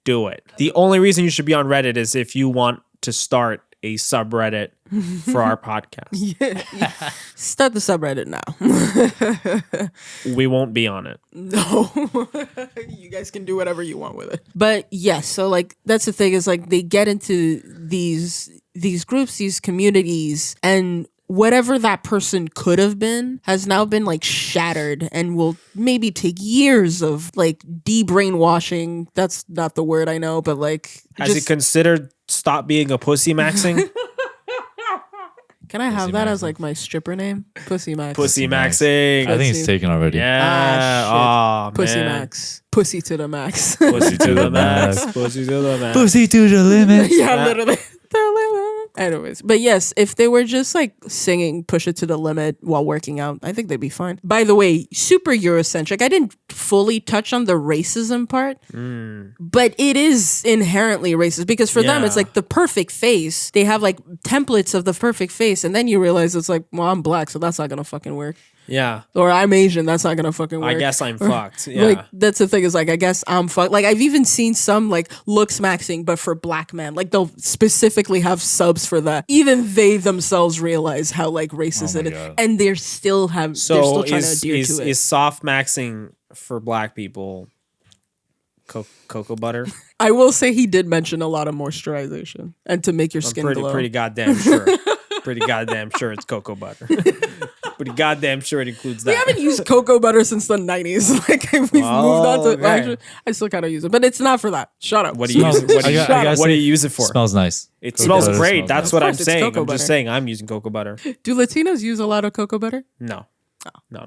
do it. The only reason you should be on Reddit is if you want to start a subreddit for our podcast. Start the subreddit now. We won't be on it. No. You guys can do whatever you want with it. But yes, so like that's the thing is like they get into these groups, these communities, and whatever that person could have been has now been like shattered and will maybe take years of like de-brainwashing. That's not the word I know, but like Has it considered stop being a pussy maxing? can I have that as like my stripper name? Pussy Max. Pussy maxing. I think it's taken already. Yeah. Ah, Oh, Pussy man. Max. Pussy to the max. Pussy to the max. Pussy to the max. Pussy to the limit. Yeah, literally. The limit. Anyways, but yes, if they were just like singing Push It to the Limit while working out, I think they'd be fine. By the way, super Eurocentric. I didn't fully touch on the racism part, but it is inherently racist because for them, it's Yeah. like the perfect face. They have like templates of the perfect face, and then you realize it's like, well, I'm black, so that's not gonna fucking work. Yeah. Or I'm Asian, that's not gonna fucking work. I guess I'm Or, fucked. Yeah. Like that's the thing is like I guess I'm fucked. Like I've even seen some like LOOKSMAXXING but for black men. Like they'll specifically have subs for that. Even they themselves realize how like racist it is, God. and they're still trying to adhere to it. Is soft maxing for black people cocoa butter? I will say he did mention a lot of moisturization and to make your skin glow. Pretty goddamn sure. Pretty goddamn sure it's cocoa butter. Pretty goddamn sure it includes that. We haven't used cocoa butter since the 90s. Like we've moved on to. okay. Actually, I still kind of use it, but it's not for that. Shut up. What do you use it? What do you, I gotta what do say, you use it for? Smells nice. It Cocoa smells butter great. smells That's nice. what I'm course, it's saying. cocoa I'm just butter. saying I'm using cocoa butter. Do Latinos use a lot of cocoa butter? No. No.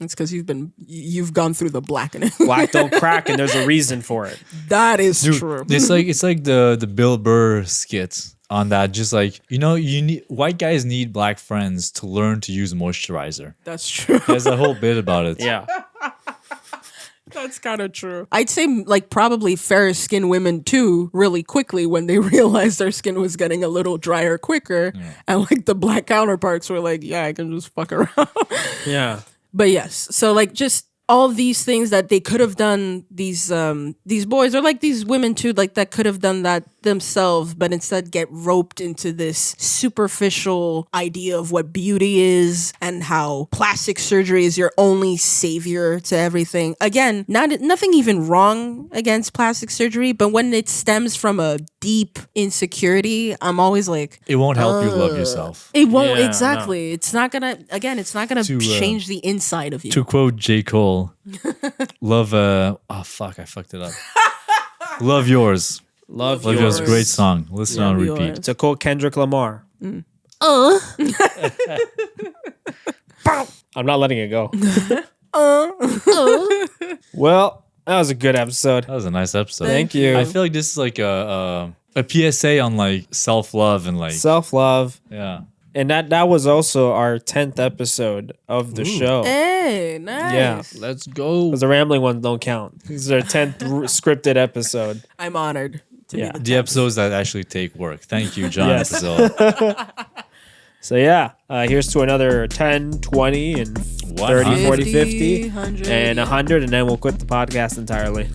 It's because you've gone through the blackening. Black don't crack, and there's a reason for it. That is Dude, true. it's like the Bill Burr skits on that. Just like you need white guys need black friends to learn to use moisturizer. That's true. There's a whole bit about it. Yeah. That's kind of true. I'd say like probably fairer skinned women too, really quickly when they realized their skin was getting a little drier quicker, and like the black counterparts were like, yeah, I can just fuck around. Yeah. But yes, so like just all these things that they could have done, these boys or like these women too, like that could have done that themselves, but instead get roped into this superficial idea of what beauty is and how plastic surgery is your only savior to everything. Again, nothing even wrong against plastic surgery, but when it stems from a deep insecurity, I'm always like, It won't help you love yourself. it won't Yeah, exactly. It's not gonna To, change the inside of you. To quote J. Cole, love oh fuck, I fucked it up. Love yours. Love Love yours. yours. Great song. Listen on repeat. yours. To quote Kendrick Lamar. I'm not letting it go. Well, that was a good episode. That was a nice episode. Thank you. I feel like this is like a PSA on like self-love and like Self-love. yeah. And that was also our 10th episode of the show. Hey, nice. Yeah. Let's go. Because the rambling ones don't count. This is our 10th scripted episode. I'm honored to Yeah. be the The episodes that actually take work. Thank you, John and Yes. Priscilla. So yeah, here's to another 10, 20, and 30, 40, 50, 100, and 100, and then we'll quit the podcast entirely.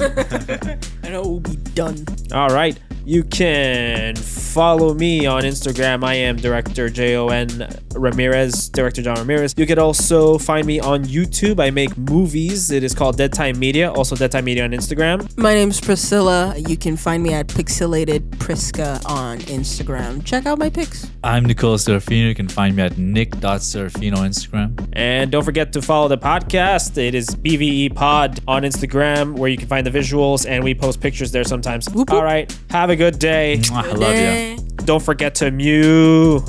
and it will be done. All right. You can follow me on Instagram. I am Director Jon Ramirez, Director Jon Ramirez. You could also find me on YouTube. I make movies. It is called Deadtime Media. Also Deadtime Media on Instagram. My name's Priscilla. You can find me at Pixelated Prisca on Instagram. Check out my pics. I'm Nicola Serafino. You can find me at nick.serafino on Instagram. And don't forget to follow the podcast. It is BVE Pod on Instagram, where you can find the visuals and we post pictures there sometimes. Whoop, whoop. All right. Have a good day. I love you. Don't forget to mew.